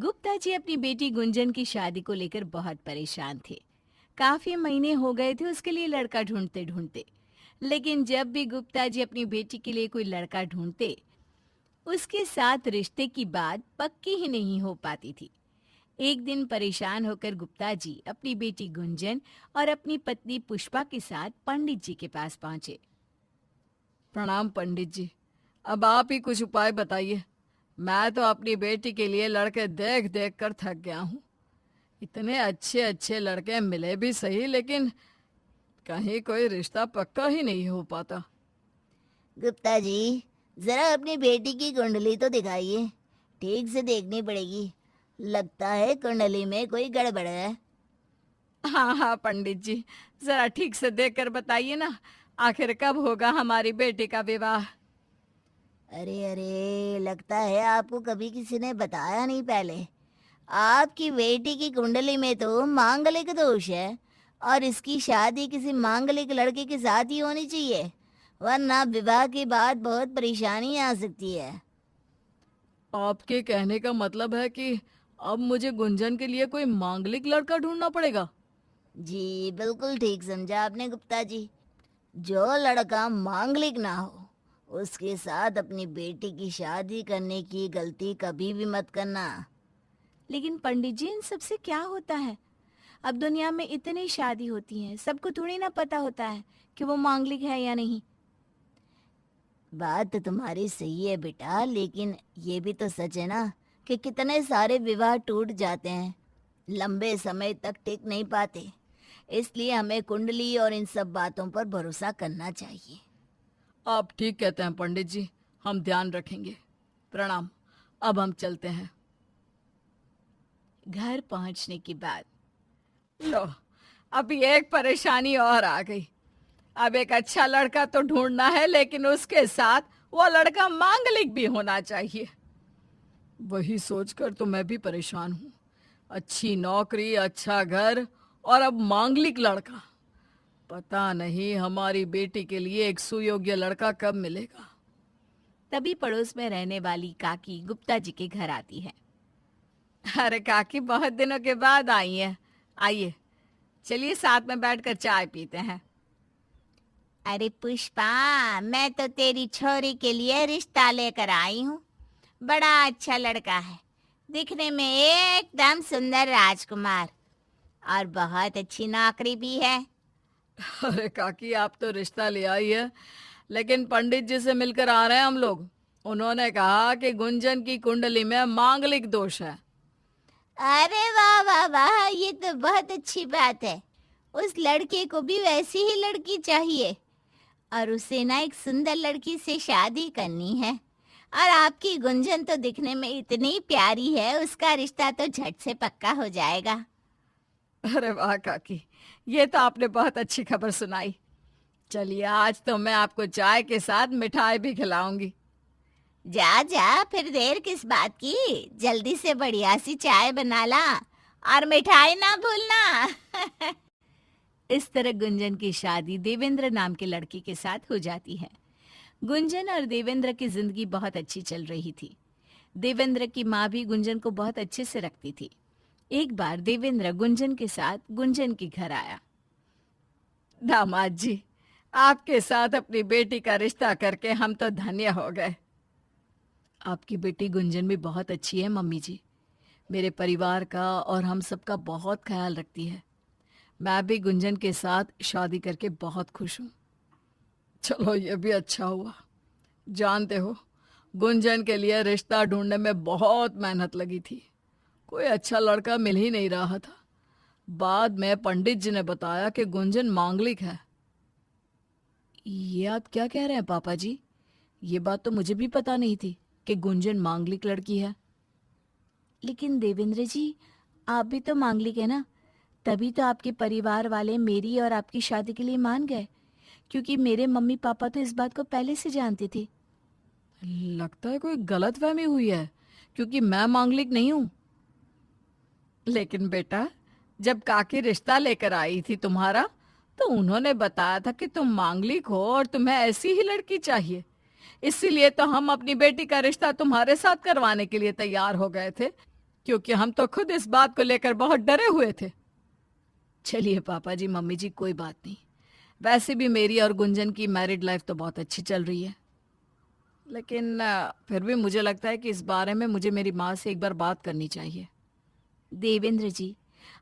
गुप्ता जी अपनी बेटी गुंजन की शादी को लेकर बहुत परेशान थे। काफी महीने हो गए थे उसके लिए लड़का ढूंढते ढूंढते। लेकिन जब भी गुप्ता जी अपनी बेटी के लिए कोई लड़का ढूंढते, उसके साथ रिश्ते की बात पक्की ही नहीं हो पाती थी। एक दिन परेशान होकर गुप्ता जी अपनी बेटी गुंजन और अपनी पत्नी पुष्पा के साथ पंडित जी के पास पहुंचे। प्रणाम पंडित जी। अब आप ही कुछ उपाय बताइए। मैं तो अपनी बेटी के लिए लड़के देख देख कर थक गया हूँ। इतने अच्छे अच्छे लड़के मिले भी सही, लेकिन कहीं कोई रिश्ता पक्का ही नहीं हो पाता। गुप्ता जी, जरा अपनी बेटी की कुंडली तो दिखाइए। ठीक से देखनी पड़ेगी। लगता है कुंडली में कोई गड़बड़ है। हाँ हाँ पंडित जी, जरा ठीक से देख कर बताइए ना, आखिर कब होगा हमारी बेटी का विवाह। अरे अरे, लगता है आपको कभी किसी ने बताया नहीं पहले। आपकी बेटी की कुंडली में तो मांगलिक दोष है और इसकी शादी किसी मांगलिक लड़के के साथ ही होनी चाहिए, वरना विवाह के बाद बहुत परेशानी आ सकती है। आपके कहने का मतलब है कि अब मुझे गुंजन के लिए कोई मांगलिक लड़का ढूंढना पड़ेगा। जी बिल्कुल ठीक समझा आपने गुप्ता जी। जो लड़का मांगलिक ना हो, उसके साथ अपनी बेटी की शादी करने की गलती कभी भी मत करना। लेकिन पंडित जी, इन सबसे क्या होता है? अब दुनिया में इतनी शादी होती हैं, सबको थोड़ी ना पता होता है कि वो मांगलिक है या नहीं। बात तो तुम्हारी सही है बेटा, लेकिन ये भी तो सच है ना कि कितने सारे विवाह टूट जाते हैं, लंबे समय तक टिक नहीं पाते। इसलिए हमें कुंडली और इन सब बातों पर भरोसा करना चाहिए। आप ठीक कहते हैं पंडित जी, हम ध्यान रखेंगे। प्रणाम। अब हम चलते हैं। घर पहुंचने के बाद लो, अभी एक परेशानी और आ गई। अब एक अच्छा लड़का तो ढूंढना है, लेकिन उसके साथ वो लड़का मांगलिक भी होना चाहिए। वही सोचकर तो मैं भी परेशान हूँ। अच्छी नौकरी, अच्छा घर, और अब मांगलिक लड़का। पता नहीं हमारी बेटी के लिए एक सुयोग्य लड़का कब मिलेगा। तभी पड़ोस में रहने वाली काकी गुप्ता जी के घर आती है। अरे काकी, बहुत दिनों के बाद आई हैं। आइए, चलिए साथ में बैठकर चाय पीते हैं। अरे पुष्पा, मैं तो तेरी छोरी के लिए रिश्ता लेकर आई हूँ। बड़ा अच्छा लड़का है, दिखने में एकदम सुंदर राजकुमार, और बहुत अच्छी नौकरी भी है। अरे काकी, आप तो रिश्ता ले आई है, लेकिन पंडित जी से मिलकर आ रहे हैं हम लोग। उन्होंने कहा कि गुंजन की कुंडली में मांगलिक दोष है। अरे वाह वाह वाह, ये तो बहुत अच्छी बात है। उस लड़के को भी वैसी ही लड़की चाहिए, और उसे ना एक सुंदर लड़की से शादी करनी है। और आपकी गुंजन तो दिखने में इतनी प्यारी है, उसका रिश्ता तो झट से पक्का हो जाएगा। अरे वाह काकी, ये तो आपने बहुत अच्छी खबर सुनाई। चलिए, आज तो मैं आपको चाय के साथ मिठाई भी खिलाऊंगी। जा जा, फिर देर किस बात की, जल्दी से बढ़िया सी चाय बना ला और मिठाई ना भूलना। इस तरह गुंजन की शादी देवेंद्र नाम के लड़के के साथ हो जाती है। गुंजन और देवेंद्र की जिंदगी बहुत अच्छी चल रही थी। देवेंद्र की माँ भी गुंजन को बहुत अच्छे से रखती थी। एक बार देवेंद्र गुंजन के साथ गुंजन के घर आया। दामाद जी, आपके साथ अपनी बेटी का रिश्ता करके हम तो धन्य हो गए। आपकी बेटी गुंजन भी बहुत अच्छी है मम्मी जी। मेरे परिवार का और हम सबका बहुत ख्याल रखती है। मैं भी गुंजन के साथ शादी करके बहुत खुश हूँ। चलो, ये भी अच्छा हुआ। जानते हो, गुंजन के लिए रिश्ता ढूंढने में बहुत मेहनत लगी थी। कोई अच्छा लड़का मिल ही नहीं रहा था। बाद में पंडित जी ने बताया कि गुंजन मांगलिक है। ये आप क्या कह रहे हैं पापा जी? ये बात तो मुझे भी पता नहीं थी कि गुंजन मांगलिक लड़की है। लेकिन देवेंद्र जी, आप भी तो मांगलिक है ना? तभी तो आपके परिवार वाले मेरी और आपकी शादी के लिए मान गए, क्योंकि मेरे मम्मी पापा तो इस बात को पहले से जानते थे। लगता है कोई गलतफहमी हुई है, क्योंकि मैं मांगलिक नहीं हूँ। लेकिन बेटा, जब काकी रिश्ता लेकर आई थी तुम्हारा, तो उन्होंने बताया था कि तुम मांगलिक हो और तुम्हें ऐसी ही लड़की चाहिए। इसीलिए तो हम अपनी बेटी का रिश्ता तुम्हारे साथ करवाने के लिए तैयार हो गए थे। क्योंकि हम तो खुद इस बात को लेकर बहुत डरे हुए थे। चलिए पापा जी, मम्मी जी, कोई बात नहीं। वैसे भी मेरी और गुंजन की मैरिड लाइफ तो बहुत अच्छी चल रही है। लेकिन फिर भी मुझे लगता है कि इस बारे में मुझे मेरी माँ से एक बार बात करनी चाहिए। देवेंद्र जी,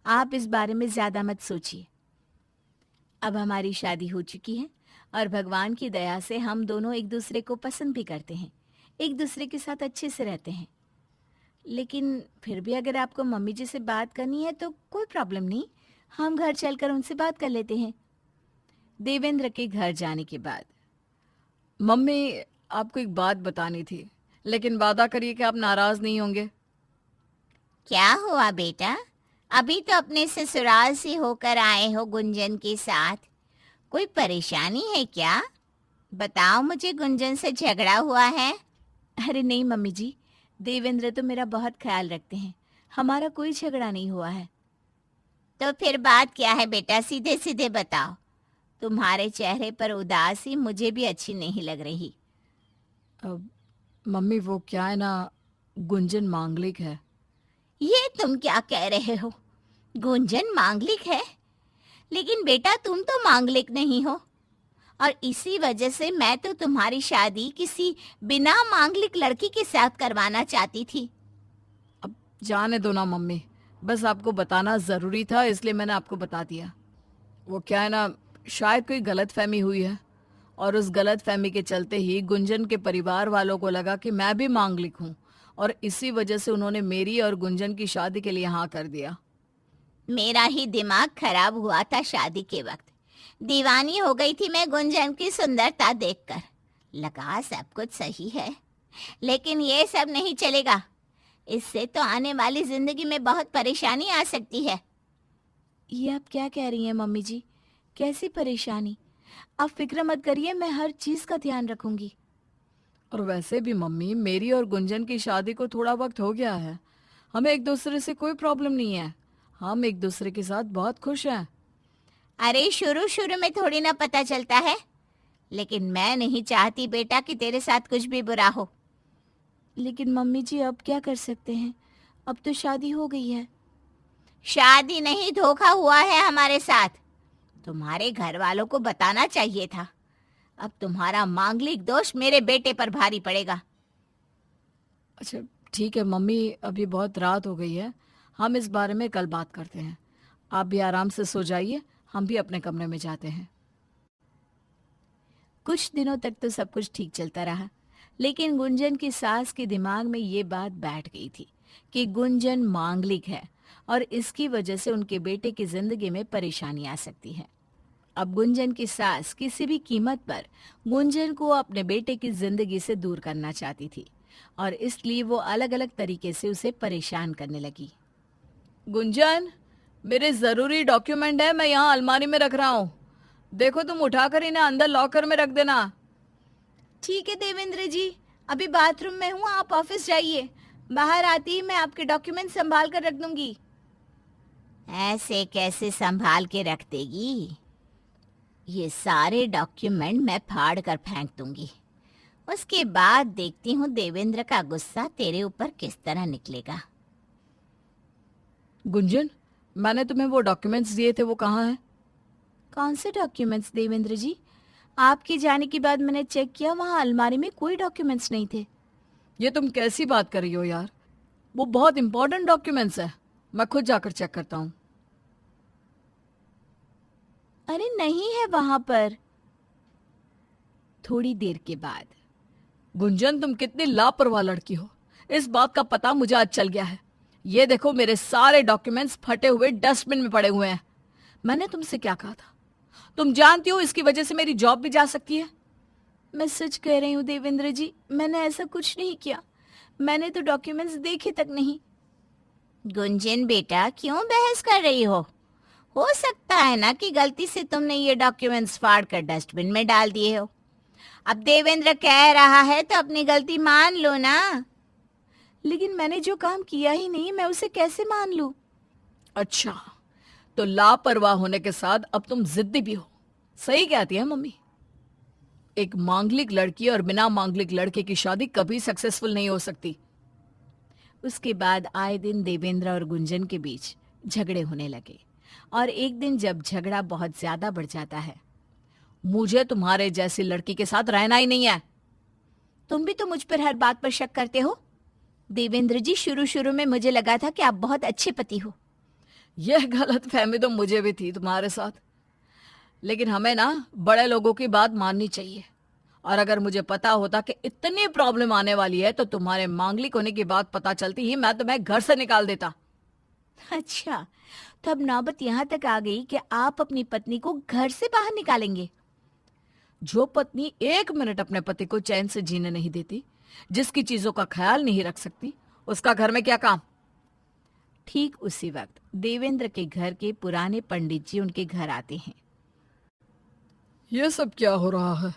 आप इस बारे में ज्यादा मत सोचिए। अब हमारी शादी हो चुकी है और भगवान की दया से हम दोनों एक दूसरे को पसंद भी करते हैं, एक दूसरे के साथ अच्छे से रहते हैं। लेकिन फिर भी अगर आपको मम्मी जी से बात करनी है तो कोई प्रॉब्लम नहीं, हम घर चलकर उनसे बात कर लेते हैं। देवेंद्र के घर जाने के बाद मम्मी, आपको एक बात बतानी थी, लेकिन वादा करिए कि आप नाराज नहीं होंगे। क्या हुआ बेटा? अभी तो अपने ससुराल से होकर आए हो गुंजन के साथ। कोई परेशानी है क्या? बताओ मुझे, गुंजन से झगड़ा हुआ है? अरे नहीं मम्मी जी, देवेंद्र तो मेरा बहुत ख्याल रखते हैं, हमारा कोई झगड़ा नहीं हुआ है। तो फिर बात क्या है बेटा, सीधे सीधे बताओ। तुम्हारे चेहरे पर उदासी मुझे भी अच्छी नहीं लग रही। अब मम्मी, वो क्या है ना, गुंजन मांगलिक है। ये तुम क्या कह रहे हो? गुंजन मांगलिक है? लेकिन बेटा तुम तो मांगलिक नहीं हो, और इसी वजह से मैं तो तुम्हारी शादी किसी बिना मांगलिक लड़की के साथ करवाना चाहती थी। अब जाने दो ना मम्मी, बस आपको बताना ज़रूरी था इसलिए मैंने आपको बता दिया। वो क्या है ना, शायद कोई गलत फहमी हुई है, और उस गलत फहमी के चलते ही गुंजन के परिवार वालों को लगा कि मैं भी मांगलिक हूँ, और इसी वजह से उन्होंने मेरी और गुंजन की शादी के लिए हाँ कर दिया। मेरा ही दिमाग खराब हुआ था शादी के वक्त। दीवानी हो गई थी मैं गुंजन की सुंदरता देखकर। लगा सब कुछ सही है, लेकिन ये सब नहीं चलेगा। इससे तो आने वाली जिंदगी में बहुत परेशानी आ सकती है। ये आप क्या कह रही हैं मम्मी जी? कैसी परेशानी? आप फिक्र मत करिए, मैं हर चीज का ध्यान रखूंगी। और वैसे भी मम्मी, मेरी और गुंजन की शादी को थोड़ा वक्त हो गया है, हमें एक दूसरे से कोई प्रॉब्लम नहीं है, हम एक दूसरे के साथ बहुत खुश हैं। अरे शुरू शुरू में थोड़ी ना पता चलता है, लेकिन मैं नहीं चाहती बेटा कि तेरे साथ कुछ भी बुरा हो। लेकिन मम्मी जी, अब क्या कर सकते हैं, अब तो शादी हो गई है। शादी नहीं, धोखा हुआ है हमारे साथ। तुम्हारे घर वालों को बताना चाहिए था। अब तुम्हारा मांगलिक दोष मेरे बेटे पर भारी पड़ेगा। अच्छा ठीक है मम्मी, अभी बहुत रात हो गई है, हम इस बारे में कल बात करते हैं। आप भी आराम से सो जाइए, हम भी अपने कमरे में जाते हैं। कुछ दिनों तक तो सब कुछ ठीक चलता रहा, लेकिन गुंजन की सास के दिमाग में ये बात बैठ गई थी कि गुंजन मांगलिक है और इसकी वजह से उनके बेटे की जिंदगी में परेशानी आ सकती है। अब गुंजन की सास किसी भी कीमत पर गुंजन को अपने बेटे की जिंदगी से दूर करना चाहती थी, और इसलिए वो अलग अलग तरीके से उसे परेशान करने लगी। गुंजन, मेरे ज़रूरी डॉक्यूमेंट है, मैं यहाँ अलमारी में रख रहा हूँ, देखो तुम उठाकर इन्हें अंदर लॉकर में रख देना। ठीक है देवेंद्र जी, अभी बाथरूम में हूँ, आप ऑफिस जाइए, बाहर आती ही मैं आपके डॉक्यूमेंट संभाल कर रख दूंगी। ऐसे कैसे संभाल के रख देगी? ये सारे डॉक्यूमेंट मैं फाड़ कर फेंक दूंगी। उसके बाद देखती हूँ देवेंद्र का गुस्सा तेरे ऊपर किस तरह निकलेगा। गुंजन, मैंने तुम्हें वो डॉक्यूमेंट्स दिए थे, वो कहाँ हैं? कौन से डॉक्यूमेंट्स देवेंद्र जी? आपके जाने के बाद मैंने चेक किया, वहाँ अलमारी में कोई डॉक्यूमेंट्स नहीं थे। ये तुम कैसी बात कर रही हो यार, वो बहुत इंपॉर्टेंट डॉक्यूमेंट्स है, मैं खुद जाकर चेक करता हूँ। अरे नहीं है वहां पर। थोड़ी देर के बाद, गुंजन, तुम कितनी लापरवाह लड़की हो, इस बात का पता मुझे आज चल गया है। ये देखो, मेरे सारे डॉक्यूमेंट्स फटे हुए डस्टबिन में पड़े हुए हैं। मैंने तुमसे क्या कहा था? तुम जानती हो इसकी वजह से मेरी जॉब भी जा सकती है। मैं सच कह रही हूँ देवेंद्र जी, मैंने ऐसा कुछ नहीं किया, मैंने तो डॉक्यूमेंट्स देखे तक नहीं। गुंजन बेटा, क्यों बहस कर रही हो सकता है ना कि गलती से तुमने ये डॉक्यूमेंट्स फाड़ कर डस्टबिन में डाल दिए हो। अब देवेंद्र कह रहा है तो अपनी गलती मान लो ना। लेकिन मैंने जो काम किया ही नहीं, मैं उसे कैसे मान लूं? अच्छा, तो लापरवाह होने के साथ अब तुम जिद्दी भी हो। सही कहती है मम्मी, एक मांगलिक लड़की और बिना मांगलिक लड़के की शादी कभी सक्सेसफुल नहीं हो सकती। उसके बाद आए दिन देवेंद्र और गुंजन के बीच झगड़े होने लगे और एक दिन जब झगड़ा बहुत ज्यादा बढ़ जाता है, मुझे तुम्हारे जैसी लड़की के साथ रहना ही नहीं है। तुम भी तो मुझ पर हर बात पर शक करते हो। देवेंद्र जी, शुरू शुरू में मुझे लगा था कि आप बहुत अच्छे पति हो। यह गलत फहमी तो मुझे भी थी तुम्हारे साथ, लेकिन हमें ना बड़े लोगों की बात माननी चाहिए। और अगर मुझे पता होता कि इतनी प्रॉब्लम आने वाली है तो तुम्हारे मांगलिक होने की बात पता चलती ही मैं तुम्हें घर से निकाल देता। अच्छा, तो अब नौबत यहाँ तक आ गई कि आप अपनी पत्नी को घर से बाहर निकालेंगे। जो पत्नी 1 मिनट अपने पति को चैन से जीने नहीं देती, जिसकी चीजों का ख्याल नहीं रख सकती, उसका घर में क्या काम। ठीक उसी वक्त देवेंद्र के घर के पुराने पंडित जी उनके घर आते हैं। ये सब क्या हो रहा है?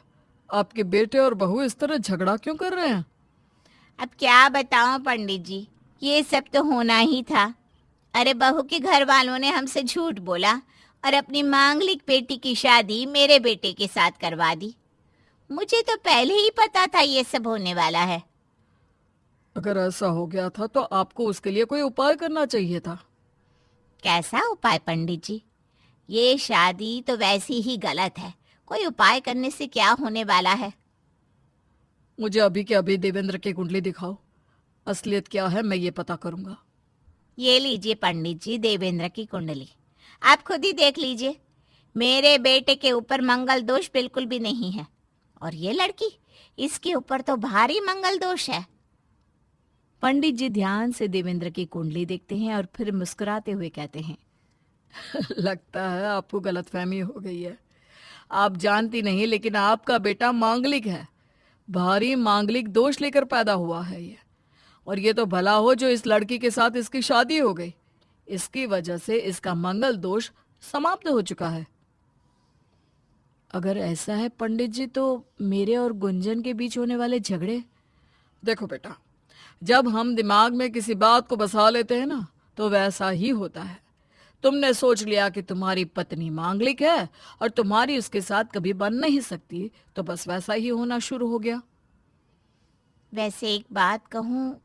आपके बेटे और बहू इस तरह झगड़ा क्यों कर रहे हैं? अब क्या बताऊं पंडित जी, ये सब तो होना ही था। अरे बहू के घर वालों ने हमसे झूठ बोला और अपनी मांगलिक बेटी की शादी मेरे बेटे के साथ करवा दी। मुझे तो पहले ही पता था ये सब होने वाला है। अगर ऐसा हो गया था तो आपको उसके लिए कोई उपाय करना चाहिए था। कैसा उपाय पंडित जी? ये शादी तो वैसी ही गलत है, कोई उपाय करने से क्या होने वाला है? मुझे अभी के अभी देवेंद्र की कुंडली दिखाओ, असलियत क्या है मैं ये पता करूंगा। ये लीजिए पंडित जी, देवेंद्र की कुंडली, आप खुद ही देख लीजिए। मेरे बेटे के ऊपर मंगल दोष बिल्कुल भी नहीं है, और ये लड़की, इसके ऊपर तो भारी मंगल दोष है। पंडित जी ध्यान से देवेंद्र की कुंडली देखते हैं और फिर मुस्कुराते हुए कहते हैं, लगता है आपको गलतफहमी हो गई है। आप जानती नहीं, लेकिन आपका बेटा मांगलिक है, भारी मांगलिक दोष लेकर पैदा हुआ है ये। और ये तो भला हो जो इस लड़की के साथ इसकी शादी हो गई, इसकी वजह से इसका मंगल दोष समाप्त हो चुका है। अगर ऐसा है पंडित जी, तो मेरे और गुंजन के बीच होने वाले झगड़े? देखो बेटा, जब हम दिमाग में किसी बात को बसा लेते हैं ना, तो वैसा ही होता है। तुमने सोच लिया कि तुम्हारी पत्नी मांगलिक है और तुम्हारी उसके साथ कभी बन नहीं सकती, तो बस वैसा ही होना शुरू हो गया। वैसे एक बात कहूँ,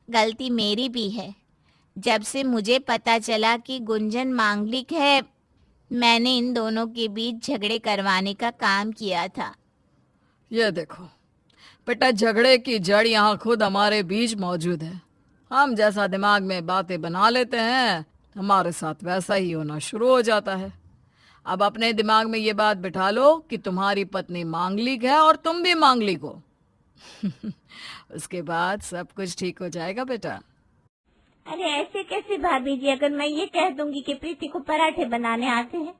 गलती मेरी भी है। जब से मुझे पता चला कि गुंजन मांगलिक है, मैंने इन दोनों के बीच झगड़े करवाने का काम किया था। ये देखो बेटा, झगड़े की जड़ यहाँ खुद हमारे बीच मौजूद है। हम जैसा दिमाग में बातें बना लेते हैं, हमारे साथ वैसा ही होना शुरू हो जाता है। अब अपने दिमाग में ये बात बिठा लो कि तुम्हारी पत्नी मांगलिक है और तुम भी मांगलिक हो। उसके बाद सब कुछ ठीक हो जाएगा बेटा। अरे ऐसे कैसे भाभी जी? अगर मैं ये कह दूंगी कि प्रीति को पराठे बनाने आते हैं,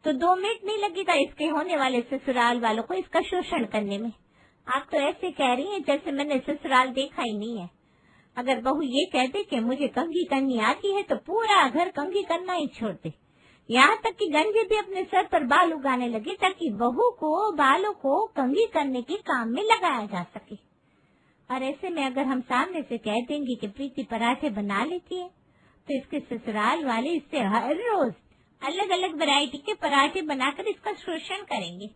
तो 2 मिनट नहीं लगेगा इसके होने वाले ससुराल वालों को इसका शोषण करने में। आप तो ऐसे कह रही हैं जैसे मैंने ससुराल देखा ही नहीं है। अगर बहू ये कहते कि मुझे कंघी करनी आती है, तो पूरा घर कंघी करना ही छोड़ दे। यहाँ तक कि गंजे भी अपने सर पर बाल उगाने लगे ताकि बहू को बालों को कंघी करने के काम में लगाया जा सके। और ऐसे में अगर हम सामने से कह देंगे कि प्रीति पराठे बना लेती है, तो इसके ससुराल वाले इससे हर रोज अलग अलग वैरायटी के पराठे बनाकर इसका शोषण करेंगे।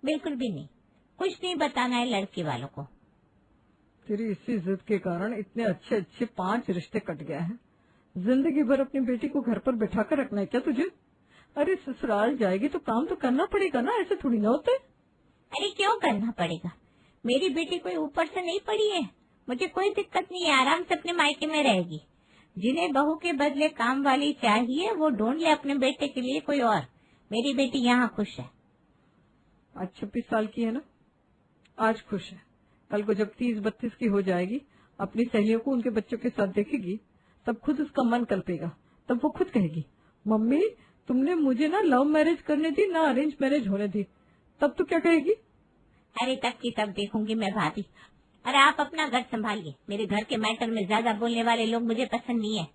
बिल्कुल भी नहीं, कुछ नहीं बताना है लड़के वालों को। तेरी इसी जिद के कारण इतने अच्छे अच्छे 5 रिश्ते कट गए हैं। जिंदगी भर अपनी बेटी को घर पर बैठा कर रखना है क्या तुझे? अरे ससुराल जाएगी तो काम तो करना पड़ेगा ना, ऐसे थोड़ी ना होते। अरे क्यों करना पड़ेगा? मेरी बेटी कोई ऊपर से नहीं पड़ी है, मुझे कोई दिक्कत नहीं है, आराम से अपने मायके में रहेगी। जिन्हें बहू के बदले काम वाली चाहिए वो ढूंढ ले अपने बेटे के लिए कोई और। मेरी बेटी यहाँ खुश है। आज 26 साल की है ना, आज खुश है। कल को जब 30-32 की हो जाएगी, अपनी सहेलियों को उनके बच्चों के साथ देखेगी, तब खुद उसका मन कल्पेगा। तब वो खुद कहेगी, मम्मी तुमने मुझे ना लव मैरिज करने दी, ना अरेंज मैरिज होने दी। तब तो क्या कहेगी? अरे तब की तब देखूंगी मैं भाभी। अरे आप अपना घर संभालिए, मेरे घर के मैटर में ज्यादा बोलने वाले लोग मुझे पसंद नहीं है।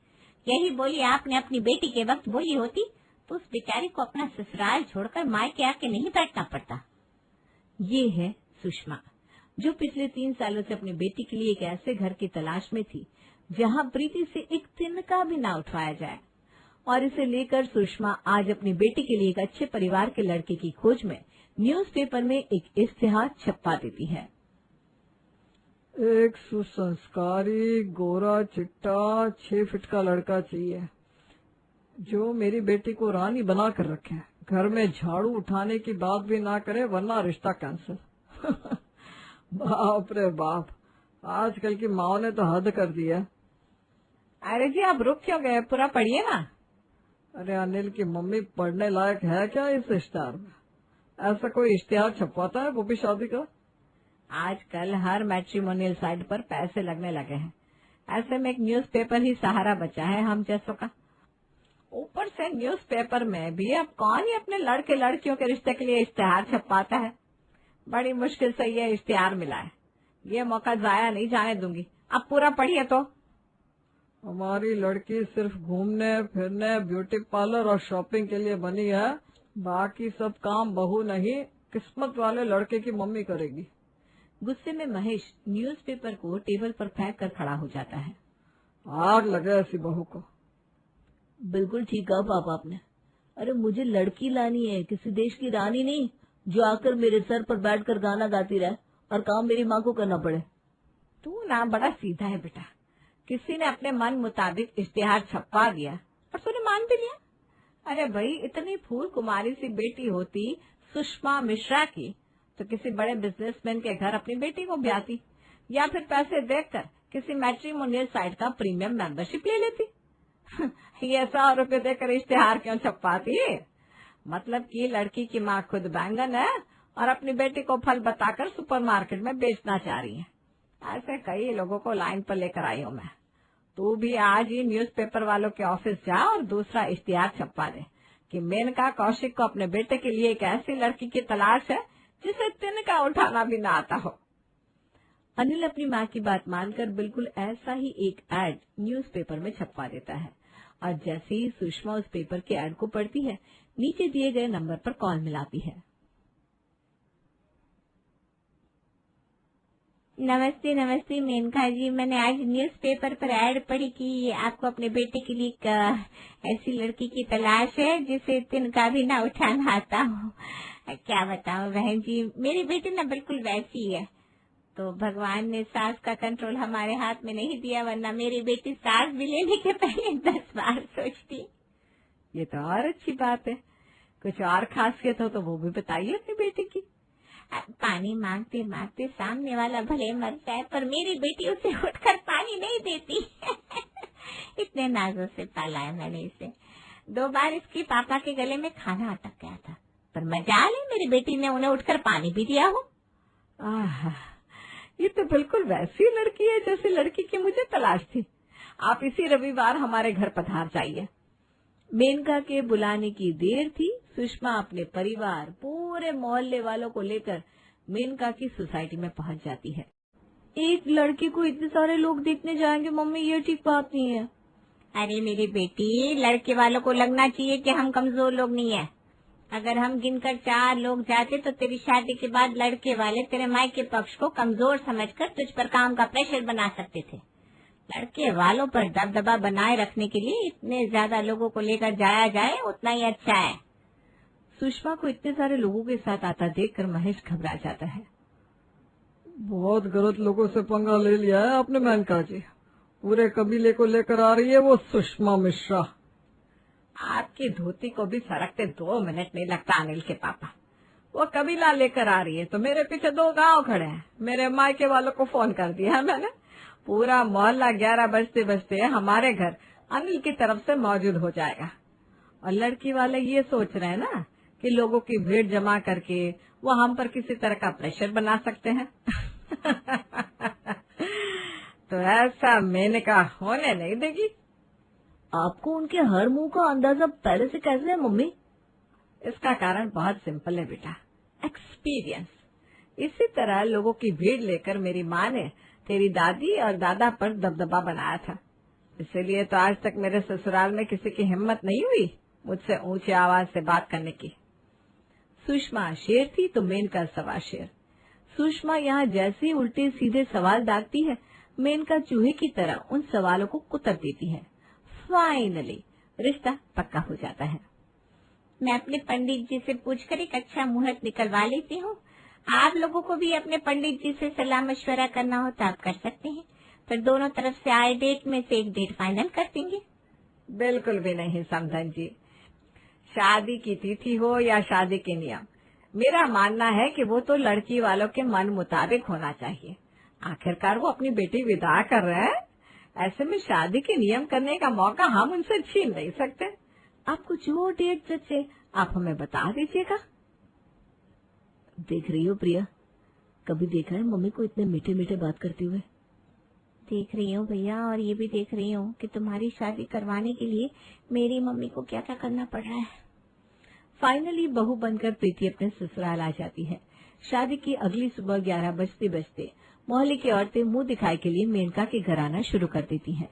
यही बोली आपने अपनी बेटी के वक्त बोली होती, तो उस बेचारी को अपना ससुराल छोड़कर मायके आके नहीं बैठना पड़ता। ये है सुषमा, जो पिछले 3 सालों से अपनी बेटी के लिए एक ऐसे घर की तलाश में थी जहां प्रीति से एक तिनका भी ना उठवाया जाए। और इसे लेकर सुषमा आज अपनी बेटी के लिए एक अच्छे परिवार के लड़के की खोज में न्यूज़पेपर में एक इश्तिहार छपवा देती है। एक सुसंस्कारी गोरा चिट्टा 6 फीट का लड़का चाहिए जो मेरी बेटी को रानी बना कर रखे। घर में झाड़ू उठाने की बात भी ना करे वरना रिश्ता कैंसिल। बाप रे बाप, आजकल की माओ ने तो हद कर दी है। अरे जी आप रुक क्यों गए, पूरा पढ़िए ना। अरे अनिल की मम्मी, पढ़ने लायक है क्या इस इश्तेहार में? ऐसा कोई इश्तेहार छपवाता है वो भी शादी का? आजकल हर मैट्रिमोनियल साइट पर पैसे लगने लगे हैं। ऐसे में एक न्यूज़पेपर ही सहारा बचा है हम जैसों का। ऊपर से न्यूज़पेपर में भी अब कौन ही अपने लड़के लड़कियों के रिश्ते के लिए इश्तेहार छपवाता है। बड़ी मुश्किल से ये इश्तेहार मिला है, ये मौका जाया नहीं जाने दूंगी। अब पूरा पढ़िए तो। हमारी लड़की सिर्फ घूमने फिरने, ब्यूटी पार्लर और शॉपिंग के लिए बनी है। बाकी सब काम बहू नहीं, किस्मत वाले लड़के की मम्मी करेगी। गुस्से में महेश न्यूज़पेपर को टेबल पर फेंक कर खड़ा हो जाता है। आग लगे ऐसी बहू को। बिल्कुल ठीक कहा पापा आपने। अरे मुझे लड़की लानी है, किसी देश की रानी नहीं जो आकर मेरे सर पर बैठकर गाना गाती रहे और काम मेरी माँ को करना पड़े। तू ना बड़ा सीधा है बेटा। किसी ने अपने मन मुताबिक इश्तेहार छपवा दिया और तूने मान भी लिया। अरे भाई, इतनी फूल कुमारी सी बेटी होती सुषमा मिश्रा की तो किसी बड़े बिजनेसमैन के घर अपनी बेटी को ब्याहती, या फिर पैसे देकर किसी मैट्रिमोनियल साइट का प्रीमियम मेंबरशिप ले लेती। ये 100 रुपए देकर इश्तेहार क्यों छपवाती है? मतलब कि लड़की की माँ खुद बैंगन है और अपनी बेटी को फल बताकर सुपरमार्केट में बेचना चाह रही है। ऐसे कई लोगों को लाइन पर लेकर आई हूँ मैं। तू भी आज ही न्यूज़पेपर वालों के ऑफिस जा और दूसरा इश्तेहार छपवा दे कि मेनका कौशिक को अपने बेटे के लिए एक ऐसी लड़की की तलाश है जिसे तिनका उठाना भी ना आता हो। अनिल अपनी माँ की बात मानकर बिल्कुल ऐसा ही एक एड न्यूज़पेपर में छपवा देता है और जैसे ही सुषमा उस पेपर के एड को पढ़ती है, नीचे दिए गए नंबर पर कॉल मिलाती है। नमस्ते नमस्ते मेनका जी, मैंने आज न्यूज़पेपर पर ऐड पढ़ी कि आपको अपने बेटे के लिए एक ऐसी लड़की की तलाश है जिसे तिनका भी ना उठाना आता हो। क्या बताऊं बहन जी, मेरी बेटी ना बिल्कुल वैसी है। तो भगवान ने सास का कंट्रोल हमारे हाथ में नहीं दिया, वरना मेरी बेटी सास भी लेने के पहले 10 बार सोचती। ये तो और अच्छी बात है। कुछ और खासियत हो तो वो भी बताइए अपनी बेटी की। पानी मांगते मांगते सामने वाला भले मर जाए पर मेरी बेटी उसे उठकर पानी नहीं देती। इतने नाजों से पाला है मैंने इसे। 2 बार इसके पापा के गले में खाना अटक गया था, पर मजाल है मेरी बेटी ने उन्हें उठकर पानी भी दिया हो। ये तो बिल्कुल वैसी लड़की है जैसी लड़की की मुझे तलाश थी। आप इसी रविवार हमारे घर पधार जाइए। मेनका के बुलाने की देर थी। सुषमा अपने परिवार, पूरे मोहल्ले वालों को लेकर मेनका की सोसाइटी में पहुंच जाती है। एक लड़के को इतने सारे लोग देखने जाएंगे मम्मी, ये ठीक बात नहीं है। अरे मेरी बेटी, लड़के वालों को लगना चाहिए कि हम कमजोर लोग नहीं है। अगर हम गिनकर 4 लोग जाते तो तेरी शादी के बाद लड़के वाले तेरे मायके पक्ष को कमजोर समझकर तुझ पर काम का प्रेशर बना सकते थे। लड़के वालों पर दबदबा बनाए रखने के लिए इतने ज्यादा लोगों को लेकर जाया जाए उतना ही अच्छा है। सुषमा को इतने सारे लोगों के साथ आता देखकर महेश घबरा जाता है। बहुत गलत लोगों से पंगा ले लिया है आपने मेनका जी। पूरे कबीले को लेकर आ रही है वो सुषमा मिश्रा। आपकी धोती को भी सरकते 2 मिनट नहीं लगता अनिल के पापा। वो कबीला लेकर आ रही है तो मेरे पीछे 2 गांव खड़े हैं। मेरे मायके वालों को फोन कर दिया है मैंने। पूरा मोहल्ला 11 बजते बजते हमारे घर अनिल की तरफ से मौजूद हो जाएगा। और लड़की वाले ये सोच रहे हैं ना कि लोगों की भीड़ जमा करके वो हम पर किसी तरह का प्रेशर बना सकते हैं। तो ऐसा मेनका होने नहीं देगी। आपको उनके हर मुंह का अंदाजा पहले से कैसे है मम्मी? इसका कारण बहुत सिंपल है बेटा, एक्सपीरियंस। इसी तरह लोगों की भीड़ लेकर मेरी माँ ने तेरी दादी और दादा पर दबदबा बनाया था। इसीलिए तो आज तक मेरे ससुराल में किसी की हिम्मत नहीं हुई मुझसे ऊंची आवाज से बात करने की। सुषमा शेर थी तो मेनका सवा शेर। सुषमा यहाँ जैसे ही उल्टे सीधे सवाल दागती है, मेनका चूहे की तरह उन सवालों को कुतर देती है। फाइनली रिश्ता पक्का हो जाता है। मैं अपने पंडित जी से पूछकर एक अच्छा मुहूर्त निकलवा लेती हूँ। आप लोगों को भी अपने पंडित जी से सलाह मशवरा करना हो तो आप कर सकते हैं, फिर दोनों तरफ से आए डेट में से एक डेट फाइनल कर देंगे। बिल्कुल भी नहीं समधन जी। शादी की तिथि हो या शादी के नियम, मेरा मानना है कि वो तो लड़की वालों के मन मुताबिक होना चाहिए। आखिरकार वो अपनी बेटी विदा कर रहे हैं, ऐसे में शादी के नियम करने का मौका हम उनसे छीन नहीं सकते। आपको जो डेट जचे आप हमें बता दीजिएगा। देख रही हो प्रिया, कभी देखा है मम्मी को इतने मीठे मीठे बात करते हुए? देख रही हूँ भैया, और ये भी देख रही हूँ कि तुम्हारी शादी करवाने के लिए मेरी मम्मी को क्या क्या करना पड़ रहा है। फाइनली बहू बनकर प्रीति अपने ससुराल आ जाती है। शादी की अगली सुबह 11 बजते बजते मोहल्ले की औरतें मुंह दिखाई के लिए मेनका के घर आना शुरू कर देती हैं।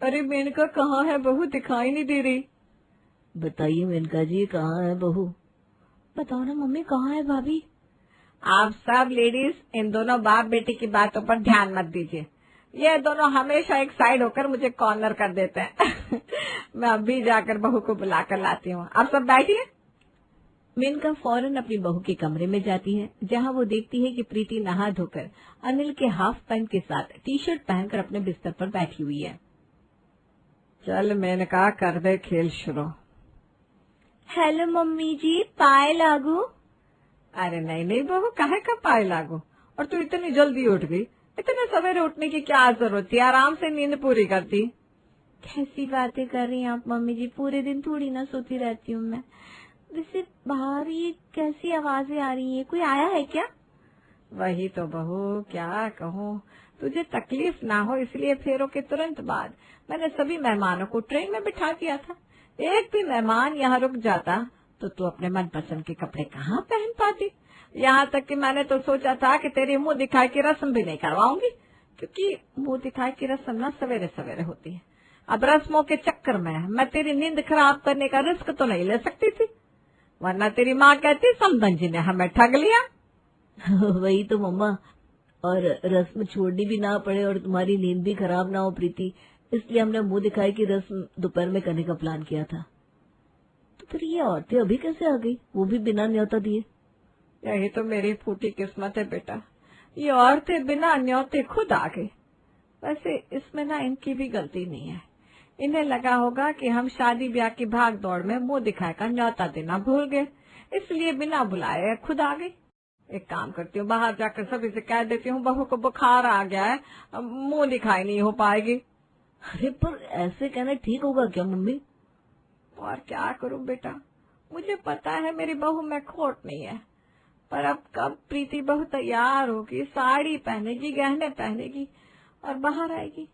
अरे मेनका कहाँ है बहू, दिखाई नहीं दे रही। बताइए मेनका जी, कहाँ है बहू? बताओ ना मम्मी, कहाँ है भाभी? आप सब लेडीज इन दोनों बाप बेटी की बातों पर ध्यान मत दीजिए। ये दोनों हमेशा एक साइड होकर मुझे कॉर्नर कर देते हैं। मैं अभी जाकर बहू को बुला कर लाती हूँ, आप सब बैठिए। मेनका फौरन अपनी बहू के कमरे में जाती है, जहाँ वो देखती है कि प्रीति नहा धोकर अनिल के हाफ पैंट के साथ टी शर्ट पहनकर अपने बिस्तर पर बैठी हुई है। चल मेनका, कर दे खेल शुरू। हेलो मम्मी जी, पाए लागू? अरे नहीं नहीं बहू, काहे का पाए लागू? और तू इतनी जल्दी उठ गई? इतने सवेरे उठने की क्या जरूरत थी? आराम से नींद पूरी करती। कैसी बातें कर रही हैं आप मम्मी जी, पूरे दिन थोड़ी ना सोती रहती हूँ मैं। वैसे बाहर ये कैसी आवाजें आ रही है, कोई आया है क्या? वही तो बहू, क्या कहूँ, तुझे तकलीफ ना हो इसलिए फेरों के तुरंत बाद मैंने सभी मेहमानों को ट्रेन में बिठा दिया था। एक भी मेहमान यहाँ रुक जाता तो तू अपने मनपसंद के कपड़े कहाँ पहन पाती। यहाँ तक कि मैंने तो सोचा था कि तेरी मुंह दिखाई की रस्म भी नहीं करवाऊंगी, क्योंकि मुंह दिखाई की रस्म ना सवेरे सवेरे होती है। अब रस्मों के चक्कर में मैं तेरी नींद खराब करने का रिस्क तो नहीं ले सकती थी, वरना तेरी माँ कहती समधन जी ने हमें ठग लिया। वही तो मम्मा, और रस्म छोड़नी भी ना पड़े और तुम्हारी नींद भी खराब ना हो प्रीति, इसलिए हमने मुंह दिखाई की रस्म दोपहर में करने का प्लान किया था। तो फिर ये औरतें अभी कैसे आ गई, वो भी बिना न्योता दिए? यही तो मेरी फूटी किस्मत है बेटा, ये औरतें बिना न्योते खुद आ गई। वैसे इसमें ना इनकी भी गलती नहीं है, इन्हें लगा होगा कि हम शादी ब्याह की भाग दौड़ में मुंह दिखाए का न्योता देना भूल गए, इसलिए बिना बुलाए खुद आ गई। एक काम करती हूँ, बाहर जाकर सभी से कह देती हूँ बहू को बुखार आ गया है, मुंह दिखाई नहीं हो पाएगी। अरे पर ऐसे कहना ठीक होगा क्या मम्मी? और क्या करूँ बेटा, मुझे पता है मेरी बहू में खोट नहीं है, पर अब कब प्रीति बहू तैयार होगी, साड़ी पहनेगी, गहने पहनेगी और बाहर आएगी।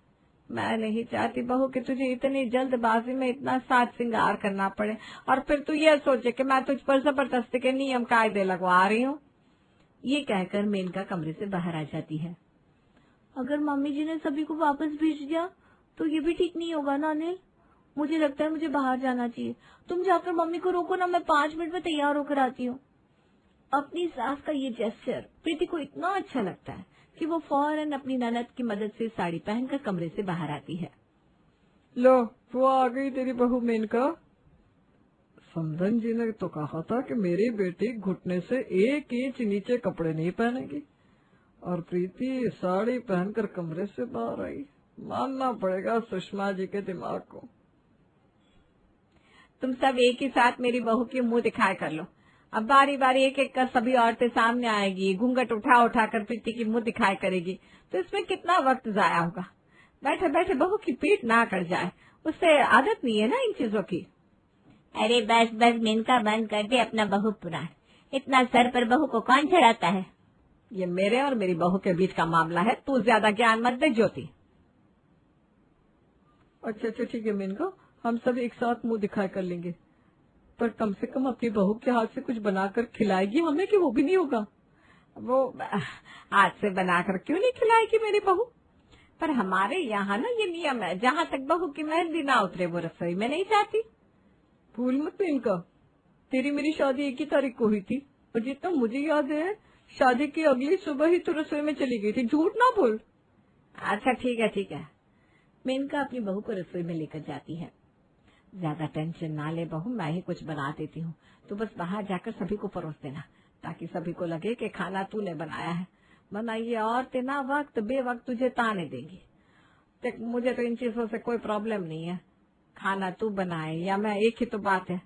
मैं नहीं चाहती बहू कि तुझे इतनी जल्दबाजी में इतना साज श्रृंगार करना पड़े और फिर तू ये सोचे कि मैं तुझ पर जबरदस्ती के नियम कायदे लगवा रही हूँ। ये कहकर मेनका कमरे से बाहर आ जाती है। अगर मम्मी जी ने सभी को वापस भेज दिया तो ये भी ठीक नहीं होगा ना अनिल। मुझे लगता है मुझे बाहर जाना चाहिए। तुम जाकर मम्मी को रोको ना, मैं 5 मिनट में तैयार होकर आती हूँ। अपनी सास का ये जेस्चर प्रीति को इतना अच्छा लगता है कि वो फौरन अपनी ननद की मदद से साड़ी पहनकर कमरे से बाहर आती है। लो वो आ गई तेरी बहू मेनका। समधन जी ने तो कहा था कि मेरी बेटी घुटने से 1 इंच नीचे कपड़े नहीं पहनेगी, और प्रीति साड़ी पहनकर कमरे से बाहर आई। मानना पड़ेगा सुषमा जी के दिमाग को। तुम सब एक ही साथ मेरी बहू की मुंह दिखाए कर लो। अब बारी बारी एक एक कर सभी औरतें सामने आएगी, घूंघट उठा उठा कर प्रीति की मुंह दिखाए करेगी, तो इसमें कितना वक्त जाया होगा। बैठे बैठे बहू की पीठ ना कट जाए, उससे आदत नहीं है ना इन चीजों की। अरे बस बस मेनका, बंद कर दे अपना बहू पुराण। इतना सर पर बहू को कौन चढ़ाता है? ये मेरे और मेरी बहू के बीच का मामला है, तू ज्यादा ज्ञान मत दे ज्योति। अच्छा अच्छा ठीक है मेनका, हम सब एक साथ मुंह दिखाई कर लेंगे, पर कम से कम अपनी बहू के हाथ से कुछ बनाकर खिलाएगी हमें, कि वो भी नहीं होगा? वो हाथ से बनाकर क्यों नहीं खिलाएगी मेरी बहू? पर हमारे यहाँ ना ये नियम है, जहाँ तक बहू की मेहंदी ना उतरे वो रसोई में नहीं जाती। भूल मत इनका, तेरी मेरी शादी 1 ही तारीख को हुई थी, और जितना मुझे याद है शादी की अगली सुबह ही तो रसोई में चली गई थी, झूठ ना बोल। अच्छा ठीक है ठीक है। मेनका अपनी बहू को रसोई में लेकर जाती है। ज्यादा टेंशन ना ले बहू, मैं ही कुछ बना देती हूँ, तो बस बाहर जाकर सभी को परोस देना, ताकि सभी को लगे कि खाना तूने बनाया है, वरना ये औरतें ना वक्त बेवक्त तुझे ताने देंगी। देख, मुझे तो इन चीजों से कोई प्रॉब्लम नहीं है, खाना तू बनाए या मैं, एक ही तो बात है,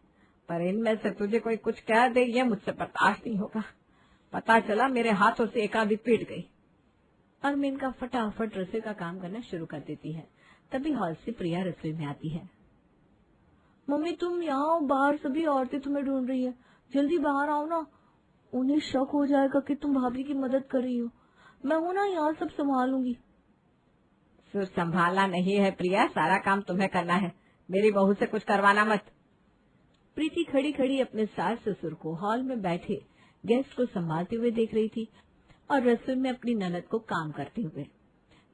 पर इनमें से तुझे कोई कुछ कह दे ये मुझसे बर्दाश्त नहीं होगा। पता चला मेरे हाथों से एक आधी पीट गई। और मेनका फटाफट रसोई का काम करना शुरू कर देती है। तभी हॉल से प्रिया रसोई में आती है। मम्मी तुम यहाँ आओ, बाहर सभी औरतें तुम्हें ढूंढ रही है, जल्दी बाहर आओ ना, उन्हें शक हो जाएगा कि तुम भाभी की मदद कर रही हो। मैं हूं ना, यहाँ सब संभालूंगी। सिर्फ संभालना नहीं है प्रिया, सारा काम तुम्हें करना है, मेरी बहू से कुछ करवाना मत। प्रीति खड़ी खड़ी अपने सास ससुर को हॉल में बैठे गेस्ट को संभालते हुए देख रही थी और रसोई में अपनी ननद को काम करते हुए।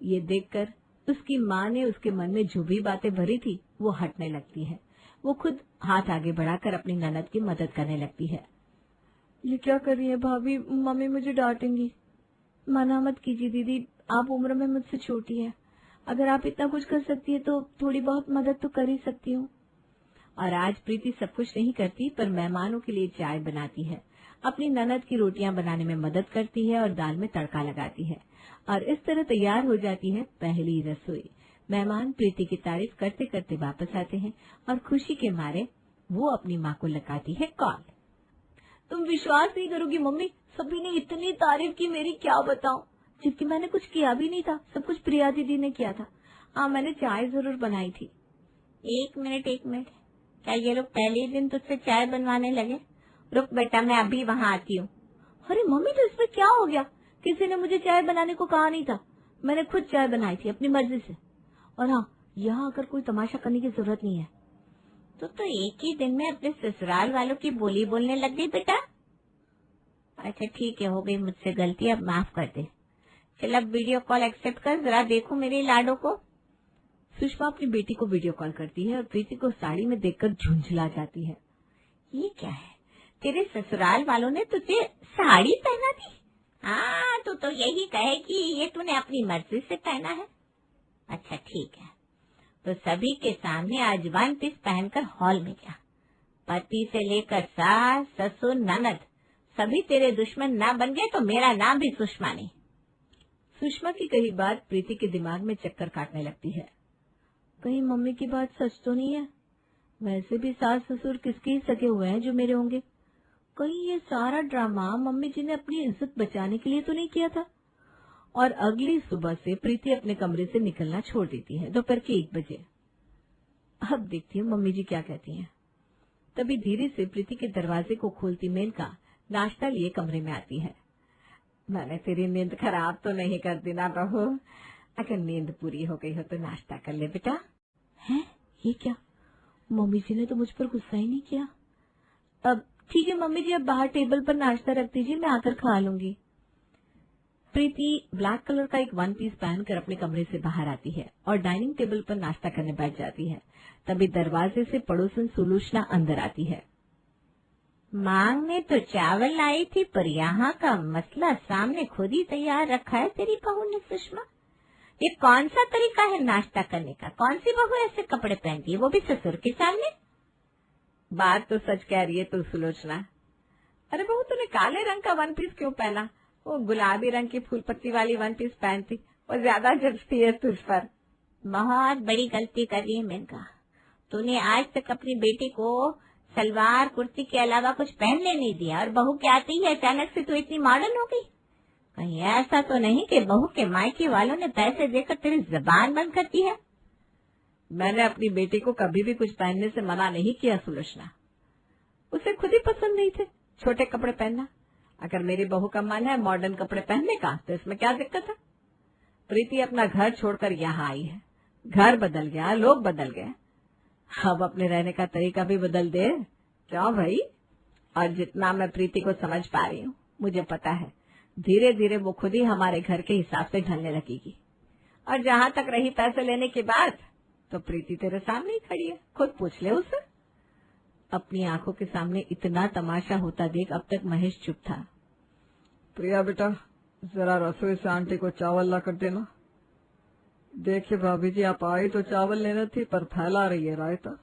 ये देखकर उसकी माँ ने उसके मन में जो भी बातें भरी थी वो हटने लगती है। वो खुद हाथ आगे बढ़ाकर अपनी ननद की मदद करने लगती है। ये क्या कर रही है भाभी, मम्मी मुझे डांटेंगी। मना मत कीजिए दीदी, आप उम्र में मुझसे छोटी है, अगर आप इतना कुछ कर सकती है तो थोड़ी बहुत मदद तो कर ही सकती हूँ। और आज प्रीति सब कुछ नहीं करती, पर मेहमानों के लिए चाय बनाती है, अपनी ननद की रोटियां बनाने में मदद करती है और दाल में तड़का लगाती है। और इस तरह तैयार हो जाती है पहली रसोई। मेहमान प्रीति की तारीफ करते करते वापस आते हैं और खुशी के मारे वो अपनी माँ को लगाती है कॉल। तुम विश्वास नहीं करोगी मम्मी, सभी ने इतनी तारीफ की मेरी, क्या बताऊं, जबकि मैंने कुछ किया भी नहीं था, सब कुछ प्रिया दीदी ने किया था। हाँ, मैंने चाय जरूर बनाई थी। एक मिनट, क्या ये लोग पहले ही दिन तुझसे चाय बनवाने लगे? रुक बेटा, मैं अभी वहाँ आती हूँ। अरे मम्मी, तो इसमें क्या हो गया, किसी ने मुझे चाय बनाने को कहा नहीं था, मैंने खुद चाय बनाई थी अपनी मर्जी से। और हाँ, यहाँ आकर कोई तमाशा करने की जरूरत नहीं है। तो एक ही दिन में अपने ससुराल वालों की बोली बोलने लग गई बेटा। अच्छा ठीक है, हो गई मुझसे गलती, अब माफ कर दे। चल अब वीडियो कॉल एक्सेप्ट कर, जरा देखो मेरे लाडो को। सुषमा अपनी बेटी को वीडियो कॉल करती है और प्रीति को साड़ी में देखकर झुंझला जाती है। ये क्या है, तेरे ससुराल वालों ने तुझे साड़ी पहना दी? हाँ, तू तो यही कहे कि ये तूने अपनी मर्जी से पहना है। अच्छा ठीक है, तो सभी के सामने आज वन पीस पहनकर हॉल में जा। पति से लेकर सास ससुर ननद सभी तेरे दुश्मन ना बन गए तो मेरा नाम भी सुषमा नहीं। सुषमा की कही बात प्रीति के दिमाग में चक्कर काटने लगती है। कहीं मम्मी की बात सच तो नहीं है? वैसे भी सास ससुर किसके ही सगे हुए हैं जो मेरे होंगे? कहीं ये सारा ड्रामा मम्मी जी ने अपनी इज्जत बचाने के लिए तो नहीं किया था? और अगली सुबह से प्रीति अपने कमरे से निकलना छोड़ देती है दोपहर के 1 बजे। अब देखती हूँ मम्मी जी क्या कहती हैं। तभी धीरे से प्रीति के दरवाजे को खोलती मेनका नाश्ता लिए कमरे में आती है। मैंने तेरी नींद खराब तो नहीं कर दी ना बहू? अगर नींद पूरी हो गई हो तो नाश्ता कर ले बेटा। है ये क्या, मम्मी जी ने तो मुझ पर गुस्सा ही नहीं किया। अब ठीक है मम्मी जी, अब बाहर टेबल पर नाश्ता रख दीजिए, मैं आकर खा लूंगी। प्रीति ब्लैक कलर का एक वन पीस पहनकर अपने कमरे से बाहर आती है और डाइनिंग टेबल पर नाश्ता करने बैठ जाती है। तभी दरवाजे से पड़ोसन सुलोचना अंदर आती है। मांगने तो चावल लाई थी, पर यहाँ का मसला सामने खुद ही तैयार रखा है तेरी बहू ने। सुषमा, ये कौन सा तरीका है नाश्ता करने का? कौन सी बहू ऐसे कपड़े पहनती है, वो भी ससुर के सामने? बात तो सच कह रही है तू सुलोचना। अरे बहू, तूने काले रंग का वन पीस क्यों पहना? वो गुलाबी रंग की फूल पत्ती वाली वन पीस पहनती, वो ज्यादा जचती है तुझ पर। बहुत बड़ी गलती कर रही है मेनका, तूने आज तक अपनी बेटी को सलवार कुर्ती के अलावा कुछ पहनने नहीं दिया, और बहू के आते ही अचानक से तू इतनी मॉडर्न हो गई। कहीं ऐसा तो नहीं कि बहू के मायके वालों ने पैसे देकर तेरी जबान बंद कर दी है? मैंने अपनी बेटी को कभी भी कुछ पहनने से मना नहीं किया सुलोचना, उसे खुद ही पसंद नहीं थे छोटे कपड़े पहनना। अगर मेरी बहू का मन है मॉडर्न कपड़े पहनने का तो इसमें क्या दिक्कत है? प्रीति अपना घर छोड़कर यहाँ आई है, घर बदल गया, लोग बदल गए, अब अपने रहने का तरीका भी बदल दे। क्यों भाई? और जितना मैं प्रीति को समझ पा रही हूँ, मुझे पता है धीरे धीरे वो खुद ही हमारे घर के हिसाब से ढलने लगेगी। और जहाँ तक रही पैसे लेने की बात, तो प्रीति तेरे सामने ही खड़ी है, खुद पूछ ले उसे। अपनी आंखों के सामने इतना तमाशा होता देख अब तक महेश चुप था। प्रिया बेटा, जरा रसोई से आंटी को चावल ला कर देना। देखिए भाभी जी, आप आई तो चावल लेना थी, पर फैला रही है रायता,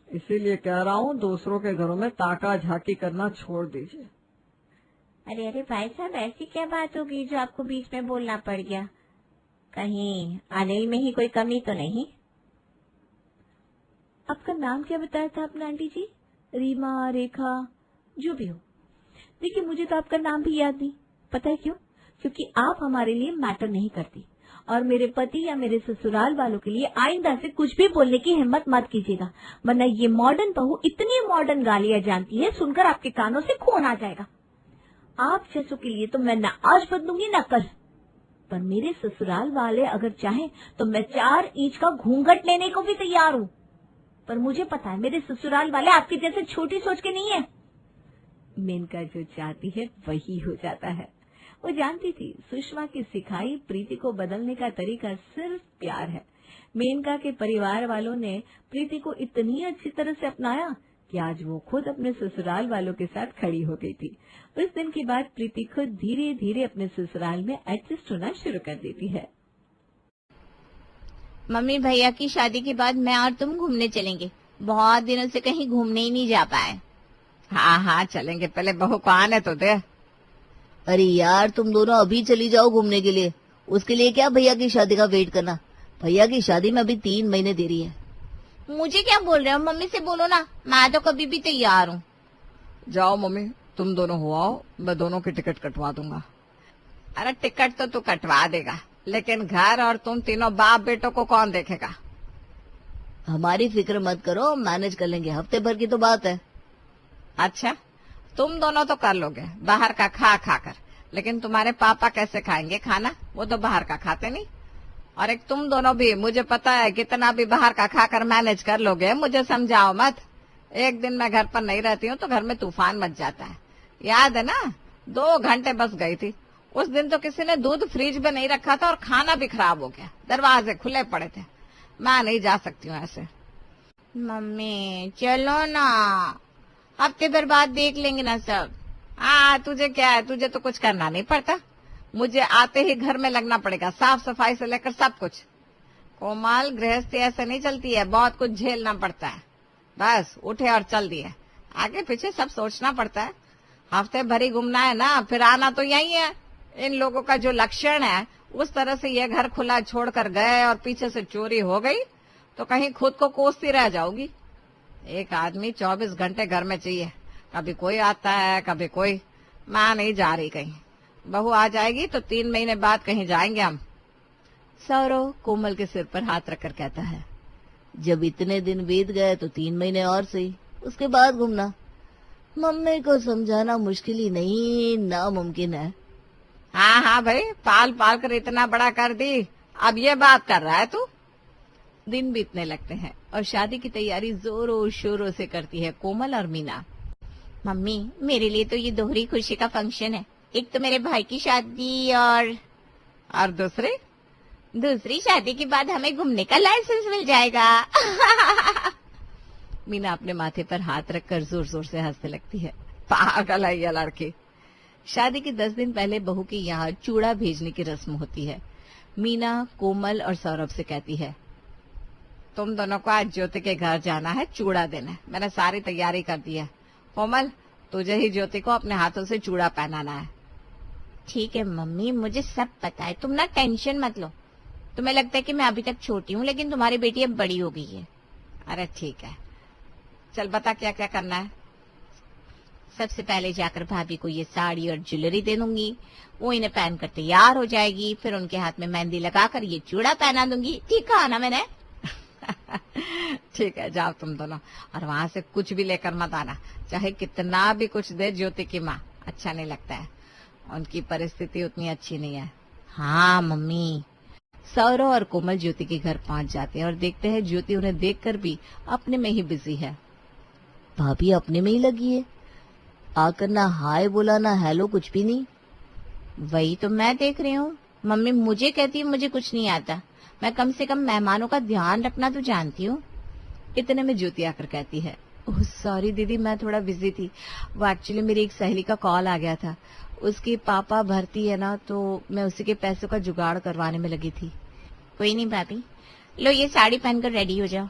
इसीलिए कह रहा हूँ दूसरों के घरों में ताका झाकी करना छोड़ दीजिए। अरे अरे भाई साहब, ऐसी क्या बात होगी जो आपको बीच में बोलना पड़ गया? कहीं अनिल में ही कोई कमी तो नहीं? आपका नाम क्या बताया था आपने आंटी जी? रीमा, रेखा, जो भी हो। देखिए, मुझे तो आपका नाम भी याद नहीं। पता है क्यों? क्योंकि आप हमारे लिए मैटर नहीं करती, और मेरे पति या मेरे ससुराल वालों के लिए आइंदा से कुछ भी बोलने की हिम्मत मत कीजिएगा, वरना ये मॉडर्न बहू इतनी मॉडर्न गालियां जानती है, सुनकर आपके कानों से खून आ जाएगा। आप जैसों के लिए तो मैं न आज बदलूंगी न कल, पर मेरे ससुराल वाले अगर चाहें तो मैं 4 इंच का घूंघट लेने को भी तैयार हूँ। पर मुझे पता है मेरे ससुराल वाले आपके जैसे छोटी सोच के नहीं है। मेनका जो चाहती है वही हो जाता है। वो जानती थी सुषमा की सिखाई प्रीति को बदलने का तरीका सिर्फ प्यार है। मेनका के परिवार वालों ने प्रीति को इतनी अच्छी तरह से अपनाया कि आज वो खुद अपने ससुराल वालों के साथ खड़ी हो गई थी। उस दिन के बाद प्रीति खुद धीरे धीरे अपने ससुराल में एडजस्ट होना शुरू कर देती है। मम्मी, भैया की शादी के बाद मैं और तुम घूमने चलेंगे। बहुत दिनों से कहीं घूमने ही नहीं जा पाए। हाँ हाँ चलेंगे, पहले बहू को आने तो दे। अरे यार, तुम दोनों अभी चली जाओ घूमने के लिए। उसके लिए क्या भैया की शादी का वेट करना? भैया की शादी में अभी 3 महीने देरी है। मुझे क्या बोल रहे हो? मम्मी से बोलो ना, मैं तो कभी भी तैयार हूँ। जाओ मम्मी, तुम दोनों हो आओ, मैं दोनों की टिकट कटवा दूंगा। अरे टिकट तो तू कटवा देगा, लेकिन घर और तुम तीनों बाप बेटों को कौन देखेगा? हमारी फिक्र मत करो, मैनेज कर लेंगे, हफ्ते भर की तो बात है। अच्छा, तुम दोनों तो कर लोगे बाहर का खा खा कर, लेकिन तुम्हारे पापा कैसे खाएंगे खाना? वो तो बाहर का खाते नहीं। और एक तुम दोनों भी, मुझे पता है कितना भी बाहर का खाकर मैनेज कर लोगे, मुझे समझाओ मत। एक दिन मैं घर पर नहीं रहती हूँ तो घर में तूफान मच जाता है। याद है ना, 2 घंटे बस गई थी। उस दिन तो किसी ने दूध फ्रिज में नहीं रखा था और खाना भी खराब हो गया, दरवाजे खुले पड़े थे। मैं नहीं जा सकती हूँ ऐसे। मम्मी चलो ना, हफ्ते भर बाद देख लेंगे ना सब। हाँ, तुझे क्या है, तुझे तो कुछ करना नहीं पड़ता। मुझे आते ही घर में लगना पड़ेगा, साफ सफाई से लेकर सब कुछ। कोमल, गृहस्थी ऐसे नहीं चलती है, बहुत कुछ झेलना पड़ता है। बस उठे और चल दिए, आगे पीछे सब सोचना पड़ता है। हफ्ते भर ही घूमना है ना, फिर आना तो यही है। इन लोगों का जो लक्षण है, उस तरह से ये घर खुला छोड़कर गए और पीछे से चोरी हो गई तो कहीं खुद को कोसती रह जाओगी। एक आदमी 24 घंटे घर में चाहिए, कभी कोई आता है कभी कोई। मैं नहीं जा रही कहीं, बहू आ जाएगी तो 3 महीने बाद कहीं जाएंगे हम। सौरव कोमल के सिर पर हाथ रखकर कहता है, जब इतने दिन बीत गए तो 3 महीने और सही, उसके बाद घूमना। मम्मी को समझाना मुश्किल ही नहीं, नामुमकिन है। हाँ हाँ भाई, पाल पाल कर इतना बड़ा कर दी, अब ये बात कर रहा है तू। दिन बीतने लगते हैं और शादी की तैयारी जोरों शोरों से करती है कोमल और मीना। मम्मी, मेरे लिए तो ये दोहरी खुशी का फंक्शन है। एक तो मेरे भाई की शादी और दूसरी शादी के बाद हमें घूमने का लाइसेंस मिल जाएगा। मीना अपने माथे पर हाथ रखकर जोर जोर से हंसने लगती है। पागल है ये लड़की। शादी के 10 दिन पहले बहू के यहाँ चूड़ा भेजने की रस्म होती है। मीना कोमल और सौरभ से कहती है, तुम दोनों को आज ज्योति के घर जाना है, चूड़ा देना है। मैंने सारी तैयारी कर दी है। कोमल, तुझे ही ज्योति को अपने हाथों से चूड़ा पहनाना है। ठीक है मम्मी, मुझे सब पता है, तुम ना टेंशन मत लो। तुम्हें लगता है कि मैं अभी तक छोटी हूँ, लेकिन तुम्हारी बेटी अब बड़ी हो गई है। अरे ठीक है, चल बता क्या क्या करना है। सबसे पहले जाकर भाभी को ये साड़ी और ज्वेलरी दे दूंगी, वो इन्हें पहनकर तैयार हो जाएगी। फिर उनके हाथ में मेहंदी लगाकर ये चूड़ा पहना दूंगी। ठीक कहा ना मैंने? ठीक है, जाओ तुम दोनों, और वहां से कुछ भी लेकर मत आना, चाहे कितना भी कुछ दे ज्योति की माँ, अच्छा नहीं लगता है। उनकी परिस्थिति उतनी अच्छी नहीं है। हाँ मम्मी। सौरव और कोमल ज्योति के घर पहुंच जाते हैं और देखते हैं ज्योति उन्हें देखकर भी अपने में ही बिजी है। भाभी अपने में ही लगी है, आकर ना हाय बोला ना हेलो, कुछ भी नहीं। वही तो मैं देख रही हूँ। मम्मी मुझे कहती है मुझे कुछ नहीं आता, मैं कम से कम मेहमानों का ध्यान रखना तो जानती हूँ। इतने में ज्योति आकर कहती है, ओह सॉरी दीदी, मैं थोड़ा बिजी थी। वो एक्चुअली मेरी एक सहेली का कॉल आ गया था, उसके पापा भर्ती है ना, तो मैं उसी के पैसों का जुगाड़ करवाने में लगी थी। कोई नहीं भाभी, लो ये साड़ी पहनकर रेडी हो जाओ।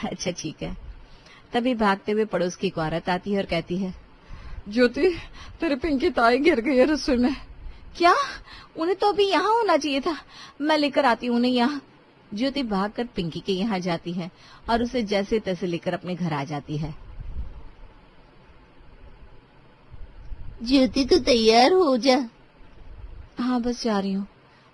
अच्छा ठीक है। तभी भागते हुए पड़ोस की एक औरत आती है और कहती है, ज्योति, तेरी पिंकी ताई गिर गई है रसोई में। क्या? उन्हें तो अभी यहाँ होना चाहिए था। मैं लेकर आती हूँ उन्हें यहाँ। ज्योति भागकर पिंकी के यहाँ जाती है और उसे जैसे तैसे लेकर अपने घर आ जाती है। ज्योति तो तैयार हो जा। हाँ बस जा रही हूँ।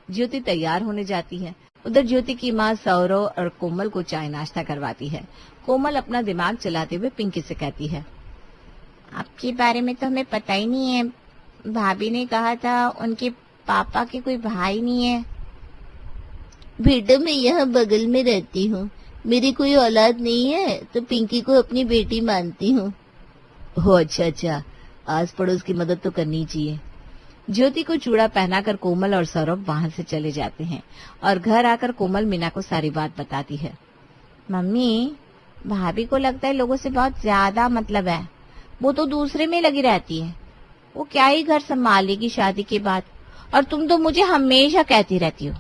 ज्योति तैयार होने जाती है। उधर ज्योति की माँ सौरव और कोमल को चाय नाश्ता करवाती है। कोमल अपना दिमाग चलाते हुए पिंकी से कहती है, आपके बारे में तो हमें पता ही नहीं है। भाभी ने कहा था उनके पापा के कोई भाई नहीं है। बेटा मैं यहाँ बगल में रहती हूँ, मेरी कोई औलाद नहीं है तो पिंकी को अपनी बेटी मानती हूँ। ओह अच्छा, आस पड़ोस की मदद तो करनी चाहिए। ज्योति को चूड़ा पहनाकर कोमल और सौरभ वहां से चले जाते हैं और घर आकर कोमल मीना को सारी बात बताती है। मम्मी, भाभी को लगता है लोगों से बहुत ज्यादा मतलब है। वो तो दूसरे में लगी रहती है। वो क्या ही घर संभालेगी शादी के बाद। और तुम तो मुझे हमेशा कहती रहती हो।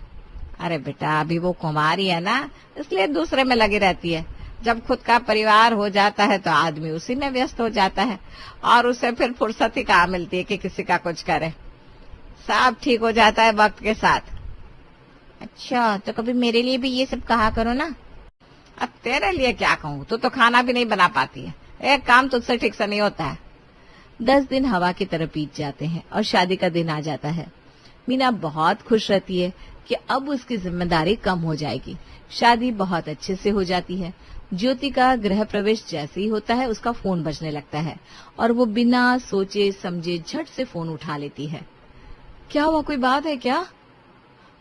अरे बेटा, अभी वो कुंवारी है ना, इसलिए दूसरे में लगी रहती है। जब खुद का परिवार हो जाता है तो आदमी उसी में व्यस्त हो जाता है और उसे फिर फुर्सत ही कहाँ मिलती है कि किसी का कुछ करे। सब ठीक हो जाता है वक्त के साथ। अच्छा, तो कभी मेरे लिए भी ये सब कहा करो ना। अब तेरे लिए क्या कहूँ, तू तो खाना भी नहीं बना पाती है। एक काम तुझसे ठीक से नहीं होता है। 10 दिन हवा की तरह बीत जाते हैं और शादी का दिन आ जाता है। मीना बहुत खुश रहती है कि अब उसकी जिम्मेदारी कम हो जाएगी। शादी बहुत अच्छे से हो जाती है। ज्योति का गृह प्रवेश जैसे ही होता है उसका फोन बजने लगता है और वो बिना सोचे समझे झट से फोन उठा लेती है। क्या हुआ, कोई बात है क्या?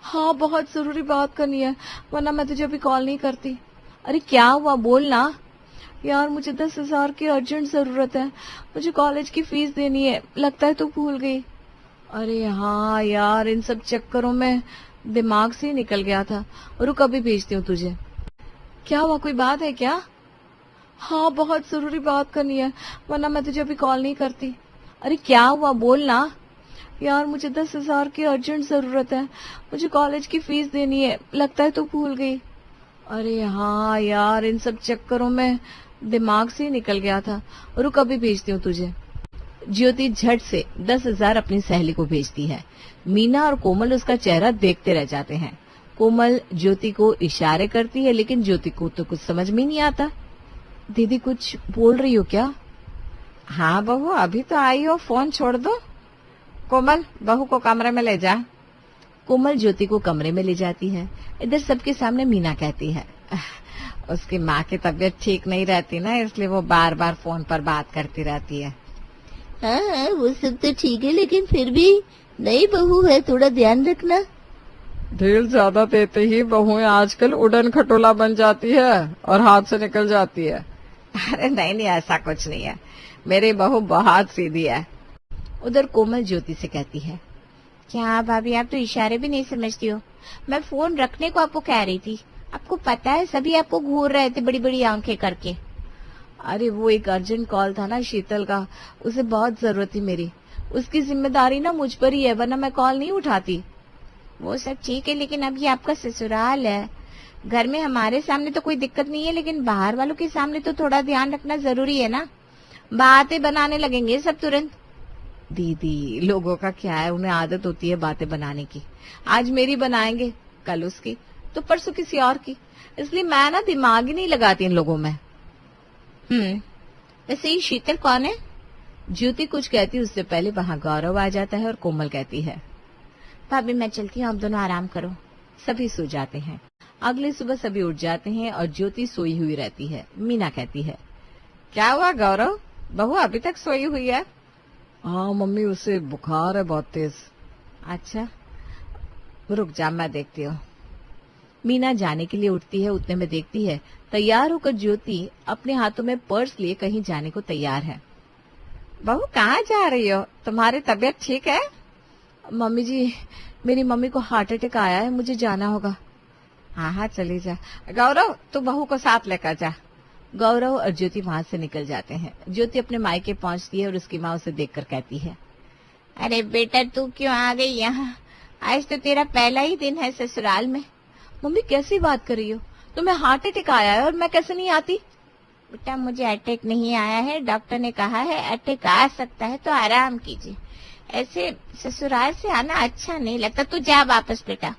हाँ, बहुत जरूरी बात करनी है, वरना मैं तुझे अभी कॉल नहीं करती। अरे क्या हुआ, बोल ना। यार मुझे 10,000 की अर्जेंट जरूरत है। मुझे कॉलेज की फीस देनी है, लगता है तू भूल गई। अरे हाँ यार, इन सब चक्करों में दिमाग से ही निकल गया था। रुक अभी भेजती हूँ तुझे। क्या हुआ, कोई बात है क्या? हाँ, बहुत जरूरी बात करनी है, वरना मैं तुझे अभी कॉल नहीं करती। अरे क्या हुआ, बोल ना। यार मुझे 10,000 की अर्जेंट जरूरत है। मुझे कॉलेज की फीस देनी है, लगता है तू भूल गई। अरे हाँ यार, इन सब चक्करों में दिमाग से ही निकल गया था। रुक अभी भेजती हूँ तुझे। ज्योति झट से 10,000 अपनी सहेली को भेजती है। मीना और कोमल उसका चेहरा देखते रह जाते हैं। कोमल ज्योति को इशारे करती है लेकिन ज्योति को तो कुछ समझ में नहीं आता। दीदी कुछ बोल रही हो क्या? हाँ बहू, अभी तो आई हो, फोन छोड़ दो। कोमल, बहू को कमरे में ले जा। कोमल ज्योति को कमरे में ले जाती है। इधर सबके सामने मीना कहती है, उसकी माँ की तबीयत ठीक नहीं रहती ना, इसलिए वो बार बार फोन पर बात करती रहती है। हाँ, वो सब तो ठीक है, लेकिन फिर भी नई बहू है, थोड़ा ध्यान रखना। ढील ज्यादा देते ही बहुएं आजकल उड़न खटोला बन जाती है और हाथ से निकल जाती है। अरे नहीं, ऐसा कुछ नहीं है। मेरी बहू बहुत सीधी है। उधर कोमल ज्योति से कहती है, क्या भाभी, आप तो इशारे भी नहीं समझती हो। मैं फोन रखने को आपको कह रही थी। आपको पता है सभी आपको घूर रहे थे बड़ी बड़ी आंखें करके। अरे वो एक अर्जेंट कॉल था ना शीतल का, उसे बहुत जरूरत थी मेरी। उसकी जिम्मेदारी ना मुझ पर ही है, वरना मैं कॉल नहीं उठाती। वो सब ठीक है, लेकिन अब ये आपका ससुराल है। घर में हमारे सामने तो कोई दिक्कत नहीं है, लेकिन बाहर वालों के सामने तो थोड़ा ध्यान रखना जरूरी है ना। बातें बनाने लगेंगे सब तुरंत। दीदी, लोगों का क्या है, उन्हें आदत होती है बातें बनाने की। आज मेरी बनाएंगे, कल उसकी, तो परसों किसी और की। इसलिए मैं ना दिमाग ही नहीं लगाती इन लोगों में। वैसे ये शीतल कौन है? ज्योति कुछ कहती उससे पहले वहां गौरव आ जाता है और कोमल कहती है, भाभी मैं चलती हूँ, आप दोनों आराम करो। सभी सो जाते हैं। अगली सुबह सभी उठ जाते हैं और ज्योति सोई हुई रहती है। मीना कहती है, क्या हुआ गौरव, बहू अभी तक सोई हुई है? हाँ मम्मी, उसे बुखार है बहुत तेज। अच्छा, रुक जा, मैं देखती हूँ। मीना जाने के लिए उठती है, उतने में देखती है तैयार होकर ज्योति अपने हाथों में पर्स लिए कहीं जाने को तैयार है। बहू कहाँ जा रही हो, तुम्हारी तबीयत ठीक है? मम्मी जी, मेरी मम्मी को हार्ट अटैक आया है, मुझे जाना होगा। हाँ, चली जा। गौरव, तू बहू को साथ लेकर जा। गौरव और ज्योति वहां से निकल जाते हैं। ज्योति अपने मायके पहुंचती है और उसकी माँ उसे देखकर कहती है, अरे बेटा, तू क्यों आ गई यहाँ? आज तो तेरा पहला ही दिन है ससुराल में। मम्मी कैसी बात कर रही हो, तुम्हें हार्ट अटैक आया है और मैं कैसे नहीं आती? बेटा मुझे अटैक नहीं आया है, डॉक्टर ने कहा है अटैक आ सकता है तो आराम कीजिए, ऐसे ससुराल से आना अच्छा नहीं लगता, तू जा वापस बेटा।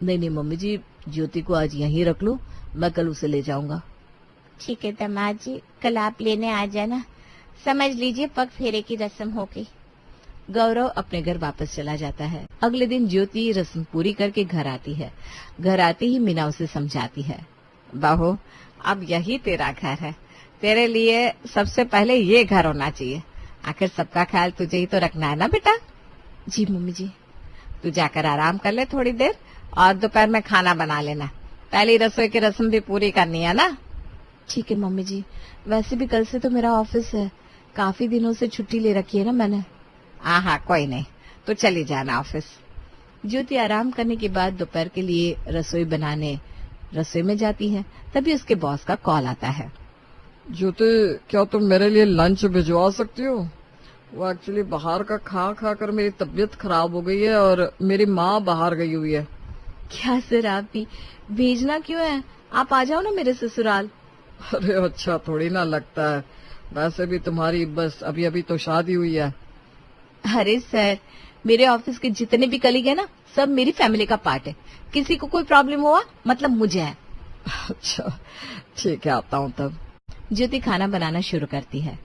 नहीं नहीं मम्मी जी, ज्योति को आज यहीं रख लो, मैं कल उसे ले जाऊंगा। ठीक है दामाद जी, कल आप लेने आ जाना, समझ लीजिए पग फेरे की रस्म हो गई। गौरव अपने घर वापस चला जाता है। अगले दिन ज्योति रस्म पूरी करके घर आती है। घर आते ही मीना उसे समझाती है, बहू अब यही तेरा घर है, तेरे लिए सबसे पहले ये घर होना चाहिए, आखिर सबका ख्याल तुझे ही तो रखना है ना बेटा। जी मम्मी जी। तू जाकर आराम कर ले थोड़ी देर और दोपहर में खाना बना लेना, पहली रसोई की रस्म भी पूरी करनी है ना। ठीक है मम्मी जी, वैसे भी कल से तो मेरा ऑफिस है, काफी दिनों से छुट्टी ले रखी है ना मैंने। हाँ कोई नहीं, तो चली जाना ऑफिस। ज्योति आराम करने के बाद दोपहर के लिए रसोई बनाने रसोई में जाती है। तभी उसके बॉस का कॉल आता है। ज्योति, क्या तुम मेरे लिए लंच भिजवा सकती हो? वो एक्चुअली बाहर का खा खा कर मेरी तबीयत खराब हो गई है और मेरी माँ बाहर गई हुई है। क्या सर, आप भी भेजना क्यों है? आप आ जाओ ना मेरे ससुराल। अरे अच्छा थोड़ी ना लगता है, वैसे भी तुम्हारी बस अभी अभी तो शादी हुई है। अरे सर, मेरे ऑफिस के जितने भी कलीग है ना, सब मेरी फैमिली का पार्ट है, किसी को कोई प्रॉब्लम हुआ मतलब मुझे है। अच्छा ठीक है, आता हूँ तब। ज्योति खाना बनाना शुरू करती है।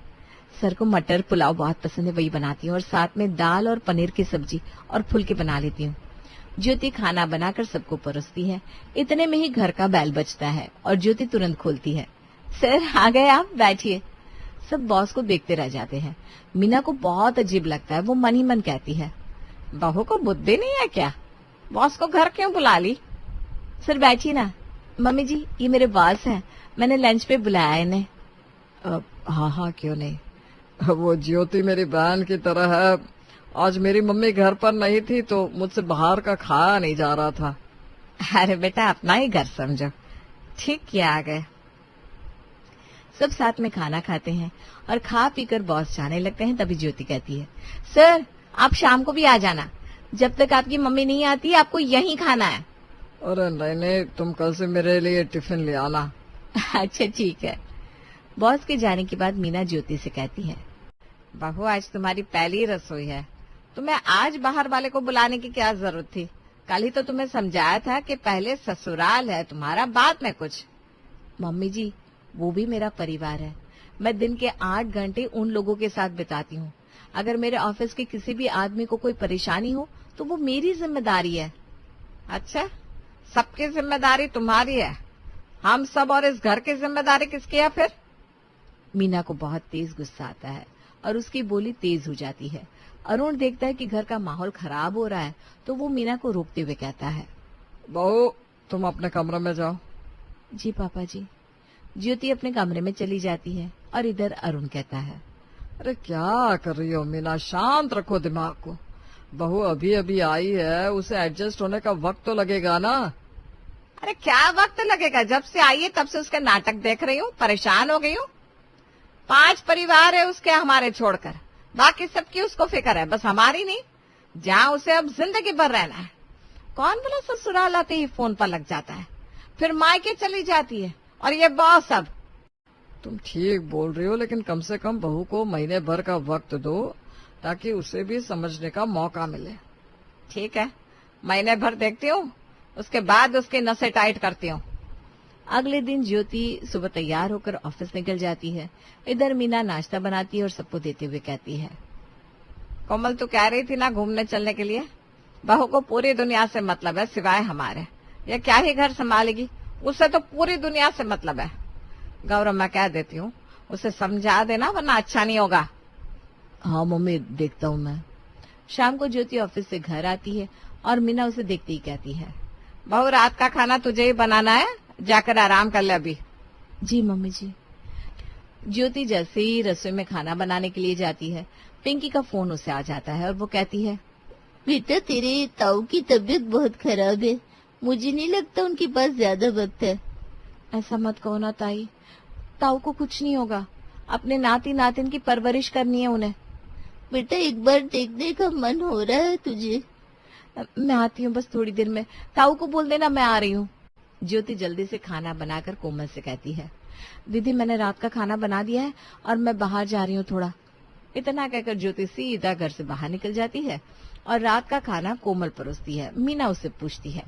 सर को मटर पुलाव बहुत पसंद है, वही बनाती हूँ और साथ में दाल और पनीर की सब्जी और फुलके बना लेती हूँ। ज्योति खाना बनाकर सबको परोसती है। इतने में ही घर का बैल बजता है और ज्योति तुरंत खोलती है। सर आ गए आप, बैठिए। सब बॉस को देखते रह जाते हैं। मीना को बहुत अजीब लगता है, वो मन ही मन कहती है, बहू को बुद्धि नहीं है क्या, बॉस को घर क्यों बुला ली। सर बैठिए ना। मम्मी जी, ये मेरे बॉस हैं, मैंने लंच पे बुलाया है इन्हें। हाँ हाँ क्यों नहीं, वो ज्योति मेरी बहन की तरह है। आज मेरी मम्मी घर पर नहीं थी तो मुझसे बाहर का खाया नहीं जा रहा था। अरे बेटा अपना ही घर समझो, ठीक किया आ गए। सब साथ में खाना खाते हैं और खा पीकर बॉस जाने लगते हैं। तभी ज्योति कहती है, सर आप शाम को भी आ जाना, जब तक आपकी मम्मी नहीं आती आपको यहीं खाना है। अरे नहीं नहीं, तुम कल से मेरे लिए टिफिन ले आना। अच्छा ठीक है। बॉस के जाने के बाद मीना ज्योति से कहती है, बहू आज तुम्हारी पहली रसोई है, तुम्हें आज बाहर वाले को बुलाने की क्या जरूरत थी, कल ही तो तुम्हें समझाया था कि पहले ससुराल है तुम्हारा, बाद में कुछ। मम्मी जी वो भी मेरा परिवार है, मैं दिन के 8 घंटे उन लोगों के साथ बिताती हूँ। अगर मेरे ऑफिस के किसी भी आदमी को कोई परेशानी हो तो वो मेरी जिम्मेदारी है। अच्छा, सबकी जिम्मेदारी तुम्हारी है, हम सब और इस घर की जिम्मेदारी किसकी है फिर। मीना को बहुत तेज गुस्सा आता है और उसकी बोली तेज हो जाती है। अरुण देखता है कि घर का माहौल खराब हो रहा है तो वो मीना को रोकते हुए कहता है, बहू तुम अपने कमरे में जाओ। जी पापा जी। ज्योति अपने कमरे में चली जाती है और इधर अरुण कहता है, अरे क्या कर रही हो मीना, शांत रखो दिमाग को। बहू अभी अभी आई है, उसे एडजस्ट होने का वक्त तो लगेगा ना। अरे क्या वक्त लगेगा, जब से आई है तब से उसके नाटक देख रही हूँ, परेशान हो गई हूँ। 5 परिवार है उसके हमारे छोड़कर, बाकी सबकी उसको फिक्र है, बस हमारी नहीं। जहाँ उसे अब जिंदगी भर रहना है। कौन बोला ससुराल आते ही फोन पर लग जाता है, फिर मायके चली जाती है, और ये बॉस अब। तुम ठीक बोल रही हो, लेकिन कम से कम बहू को महीने भर का वक्त दो ताकि उसे भी समझने का मौका मिले। ठीक है, महीने भर देखती हूँ, उसके बाद उसकी नसें टाइट करती हूँ। अगले दिन ज्योति सुबह तैयार होकर ऑफिस निकल जाती है। इधर मीना नाश्ता बनाती है और सबको देते हुए कहती है, कोमल तू कह रही थी ना घूमने चलने के लिए, बहू को पूरी दुनिया से मतलब है सिवाय हमारे, ये क्या ही घर संभालेगी, उसे तो पूरी दुनिया से मतलब है। गौरव मैं कह देती हूँ, उसे समझा देना वरना अच्छा नहीं होगा। हाँ मम्मी, देखता हूँ मैं। शाम को ज्योति ऑफिस से घर आती है और मीना उसे देखते ही कहती है, बहू रात का खाना तुझे ही बनाना है, जाकर आराम कर ले अभी। जी मम्मी जी। ज्योति जैसे ही रसोई में खाना बनाने के लिए जाती है, पिंकी का फोन उसे आ जाता है और वो कहती है, बेटा तेरे ताऊ की तबीयत बहुत खराब है, मुझे नहीं लगता उनके पास ज्यादा वक्त है। ऐसा मत कहो ना ताई, ताऊ को कुछ नहीं होगा, अपने नाती नातिन की परवरिश करनी है उन्हें। बेटा एक बार देखने का मन हो रहा है तुझे। मैं आती हूँ बस थोड़ी देर में, ताऊ को बोल देना मैं आ रही हूँ। ज्योति जल्दी से खाना बनाकर कोमल से कहती है, दीदी मैंने रात का खाना बना दिया है और मैं बाहर जा रही हूँ थोड़ा। इतना कहकर ज्योति सीधा घर से बाहर निकल जाती है और रात का खाना कोमल परोसती है। मीना उससे पूछती है,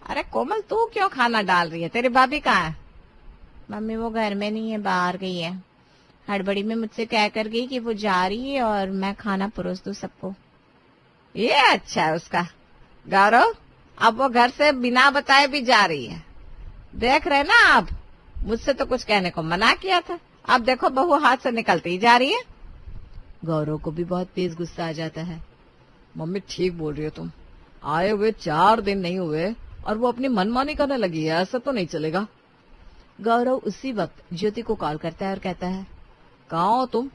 अरे कोमल तू क्यों खाना डाल रही है, तेरी भाभी कहाँ है? मम्मी वो घर में नहीं है, बाहर गई है। हड़बड़ी में मुझसे कह कर गई कि वो जा रही है और मैं खाना परोस दूं सबको। ये अच्छा है उसका। गौरव, अब वो घर से बिना बताए भी जा रही है। देख रहे ना आप, मुझसे तो कुछ कहने को मना किया था, अब देखो बहू हाथ से निकलती ही जा रही है। गौरव को भी बहुत तेज गुस्सा आ जाता है। मम्मी ठीक बोल रही हो तुम, आए हुए 4 दिन नहीं हुए और वो अपनी मनमानी करने लगी है, ऐसा तो नहीं चलेगा। गौरव उसी वक्त ज्योति को कॉल करता है और कहता है, कहाँ हो तुम?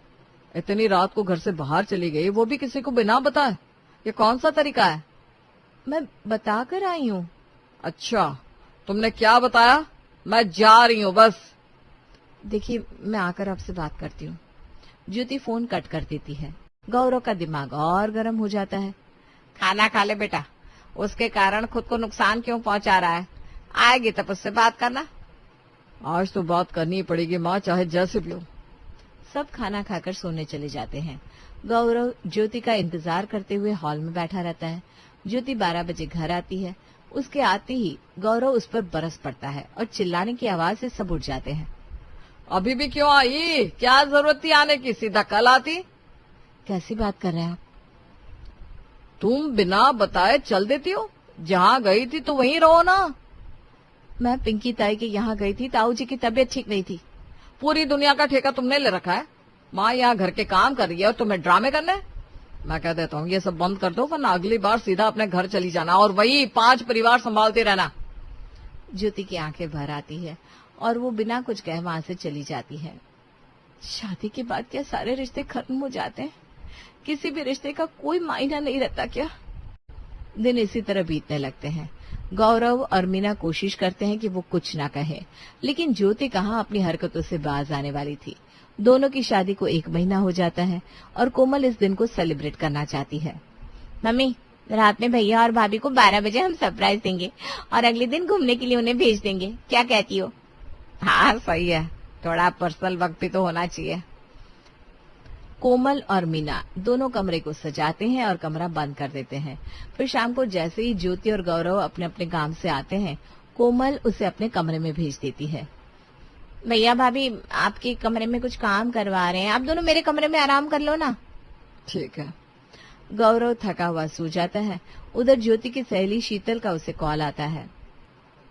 इतनी रात को घर से बाहर चली गई, वो भी किसी को बिना बताए। ये कौन सा तरीका है? मैं बता कर आई हूँ। अच्छा, तुमने क्या बताया? मैं जा रही हूँ बस। देखिए मैं आकर आपसे बात करती हूँ। ज्योति फोन कट कर देती है। गौरव का दिमाग और गर्म हो जाता है। खाना खा ले बेटा, उसके कारण खुद को नुकसान क्यों पहुंचा रहा है? आएगी तब उससे बात करना। आज तो बात करनी ही पड़ेगी माँ, चाहे जैसे भी हो। सब खाना खाकर सोने चले जाते हैं। गौरव ज्योति का इंतजार करते हुए हॉल में बैठा रहता है। ज्योति 12 बजे घर आती है। उसके आते ही गौरव उस पर बरस पड़ता है और चिल्लाने की आवाज से सब उठ जाते हैं। अभी भी क्यों आई? क्या जरूरत थी आने की? सीधा कल आती। कैसी बात कर रहे हैं आप? तुम बिना बताए चल देती हो। जहाँ गई थी तो वहीं रहो ना। मैं पिंकी ताई के यहाँ गई थी, ताऊ जी की तबीयत ठीक नहीं थी। पूरी दुनिया का ठेका तुमने ले रखा है। माँ यहाँ घर के काम कर रही है और तुम्हें ड्रामे करने। मैं कह देता हूँ ये सब बंद कर दो, वरना अगली बार सीधा अपने घर चली जाना और वही 5 परिवार संभालते रहना। ज्योति की आंखें भर आती है और वो बिना कुछ कहे वहां से चली जाती है। शादी के बाद क्या सारे रिश्ते खत्म हो जाते हैं? किसी भी रिश्ते का कोई मायना नहीं रहता क्या? दिन इसी तरह बीतने लगते हैं। गौरव और मीना कोशिश करते हैं कि वो कुछ ना कहे, लेकिन ज्योति कहाँ अपनी हरकतों से बाज आने वाली थी। दोनों की शादी को 1 महीना हो जाता है और कोमल इस दिन को सेलिब्रेट करना चाहती है। मम्मी रात में भैया और भाभी को 12 बजे हम सरप्राइज देंगे और अगले दिन घूमने के लिए उन्हें भेज देंगे, क्या कहती हो? हाँ सही है, थोड़ा पर्सनल वक्त भी तो होना चाहिए। कोमल और मीना दोनों कमरे को सजाते हैं और कमरा बंद कर देते हैं। फिर शाम को जैसे ही ज्योति और गौरव अपने अपने काम से आते हैं, कोमल उसे अपने कमरे में भेज देती है। भैया भाभी आपके कमरे में कुछ काम करवा रहे हैं, आप दोनों मेरे कमरे में आराम कर लो ना। ठीक है। गौरव थका हुआ सो जाता है। उधर ज्योति की सहेली शीतल का उसे कॉल आता है।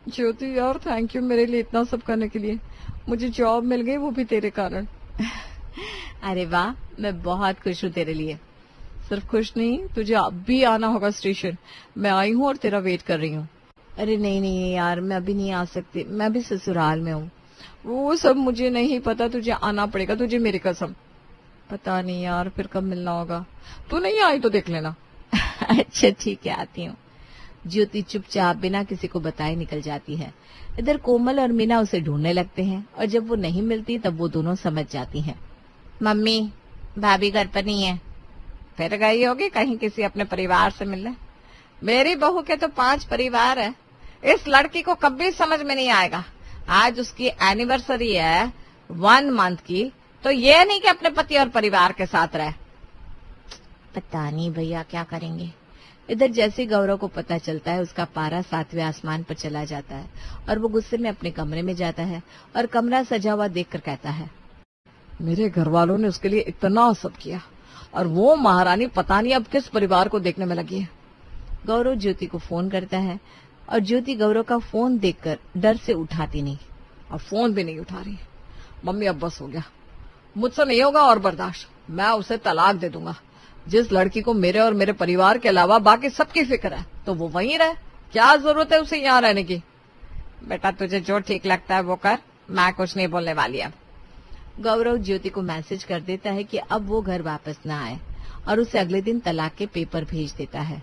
ज्योति यार, थैंक यू मेरे लिए इतना सब करने के लिए। मुझे जॉब मिल गई, वो भी तेरे कारण। अरे वाह, मैं बहुत खुश हूँ तेरे लिए। सिर्फ खुश नहीं, तुझे अब भी आना होगा स्टेशन। मैं आई हूँ और तेरा वेट कर रही हूँ। अरे नहीं यार, मैं अभी नहीं आ सकती, मैं भी ससुराल में हूँ। वो सब मुझे नहीं पता, तुझे आना पड़ेगा, तुझे मेरी कसम। पता नहीं यार फिर कब मिलना होगा। तू नहीं आई तो देख लेना। अच्छा ठीक है, आती हूँ। ज्योति चुपचाप बिना किसी को बताए निकल जाती है। इधर कोमल और मीना उसे ढूंढने लगते हैं और जब वो नहीं मिलती तब वो दोनों समझ जाती हैं। मम्मी भाभी घर पर नहीं है। फिर गई होगी कहीं किसी अपने परिवार से मिलने। मेरी बहू के तो 5 परिवार है। इस लड़की को कभी समझ में नहीं आएगा। आज उसकी एनिवर्सरी है 1 मंथ की, तो ये नहीं कि अपने पति और परिवार के साथ रहे। पता नहीं भैया क्या करेंगे। इधर जैसे गौरव को पता चलता है, उसका पारा 7वें आसमान पर चला जाता है और वो गुस्से में अपने कमरे में जाता है और कमरा सजा हुआ देखकर कहता है, मेरे घर वालों ने उसके लिए इतना सब किया और वो महारानी पता नहीं अब किस परिवार को देखने में लगी है। गौरव ज्योति को फोन करता है और ज्योति गौरव का फोन देखकर डर से उठाती नहीं। अब फोन भी नहीं उठा रही। मम्मी अब बस हो गया, मुझसे नहीं होगा और बर्दाश्त। मैं उसे तलाक दे दूंगा। जिस लड़की को मेरे और मेरे परिवार के अलावा बाकी सबकी फिक्र है, तो वो वहीं रहे। क्या जरूरत है उसे यहाँ रहने की? बेटा तुझे जो ठीक लगता है वो कर, मैं कुछ नहीं बोलने वाली अब। गौरव ज्योति को मैसेज कर देता है कि अब वो घर वापस न आए और उसे अगले दिन तलाक के पेपर भेज देता है।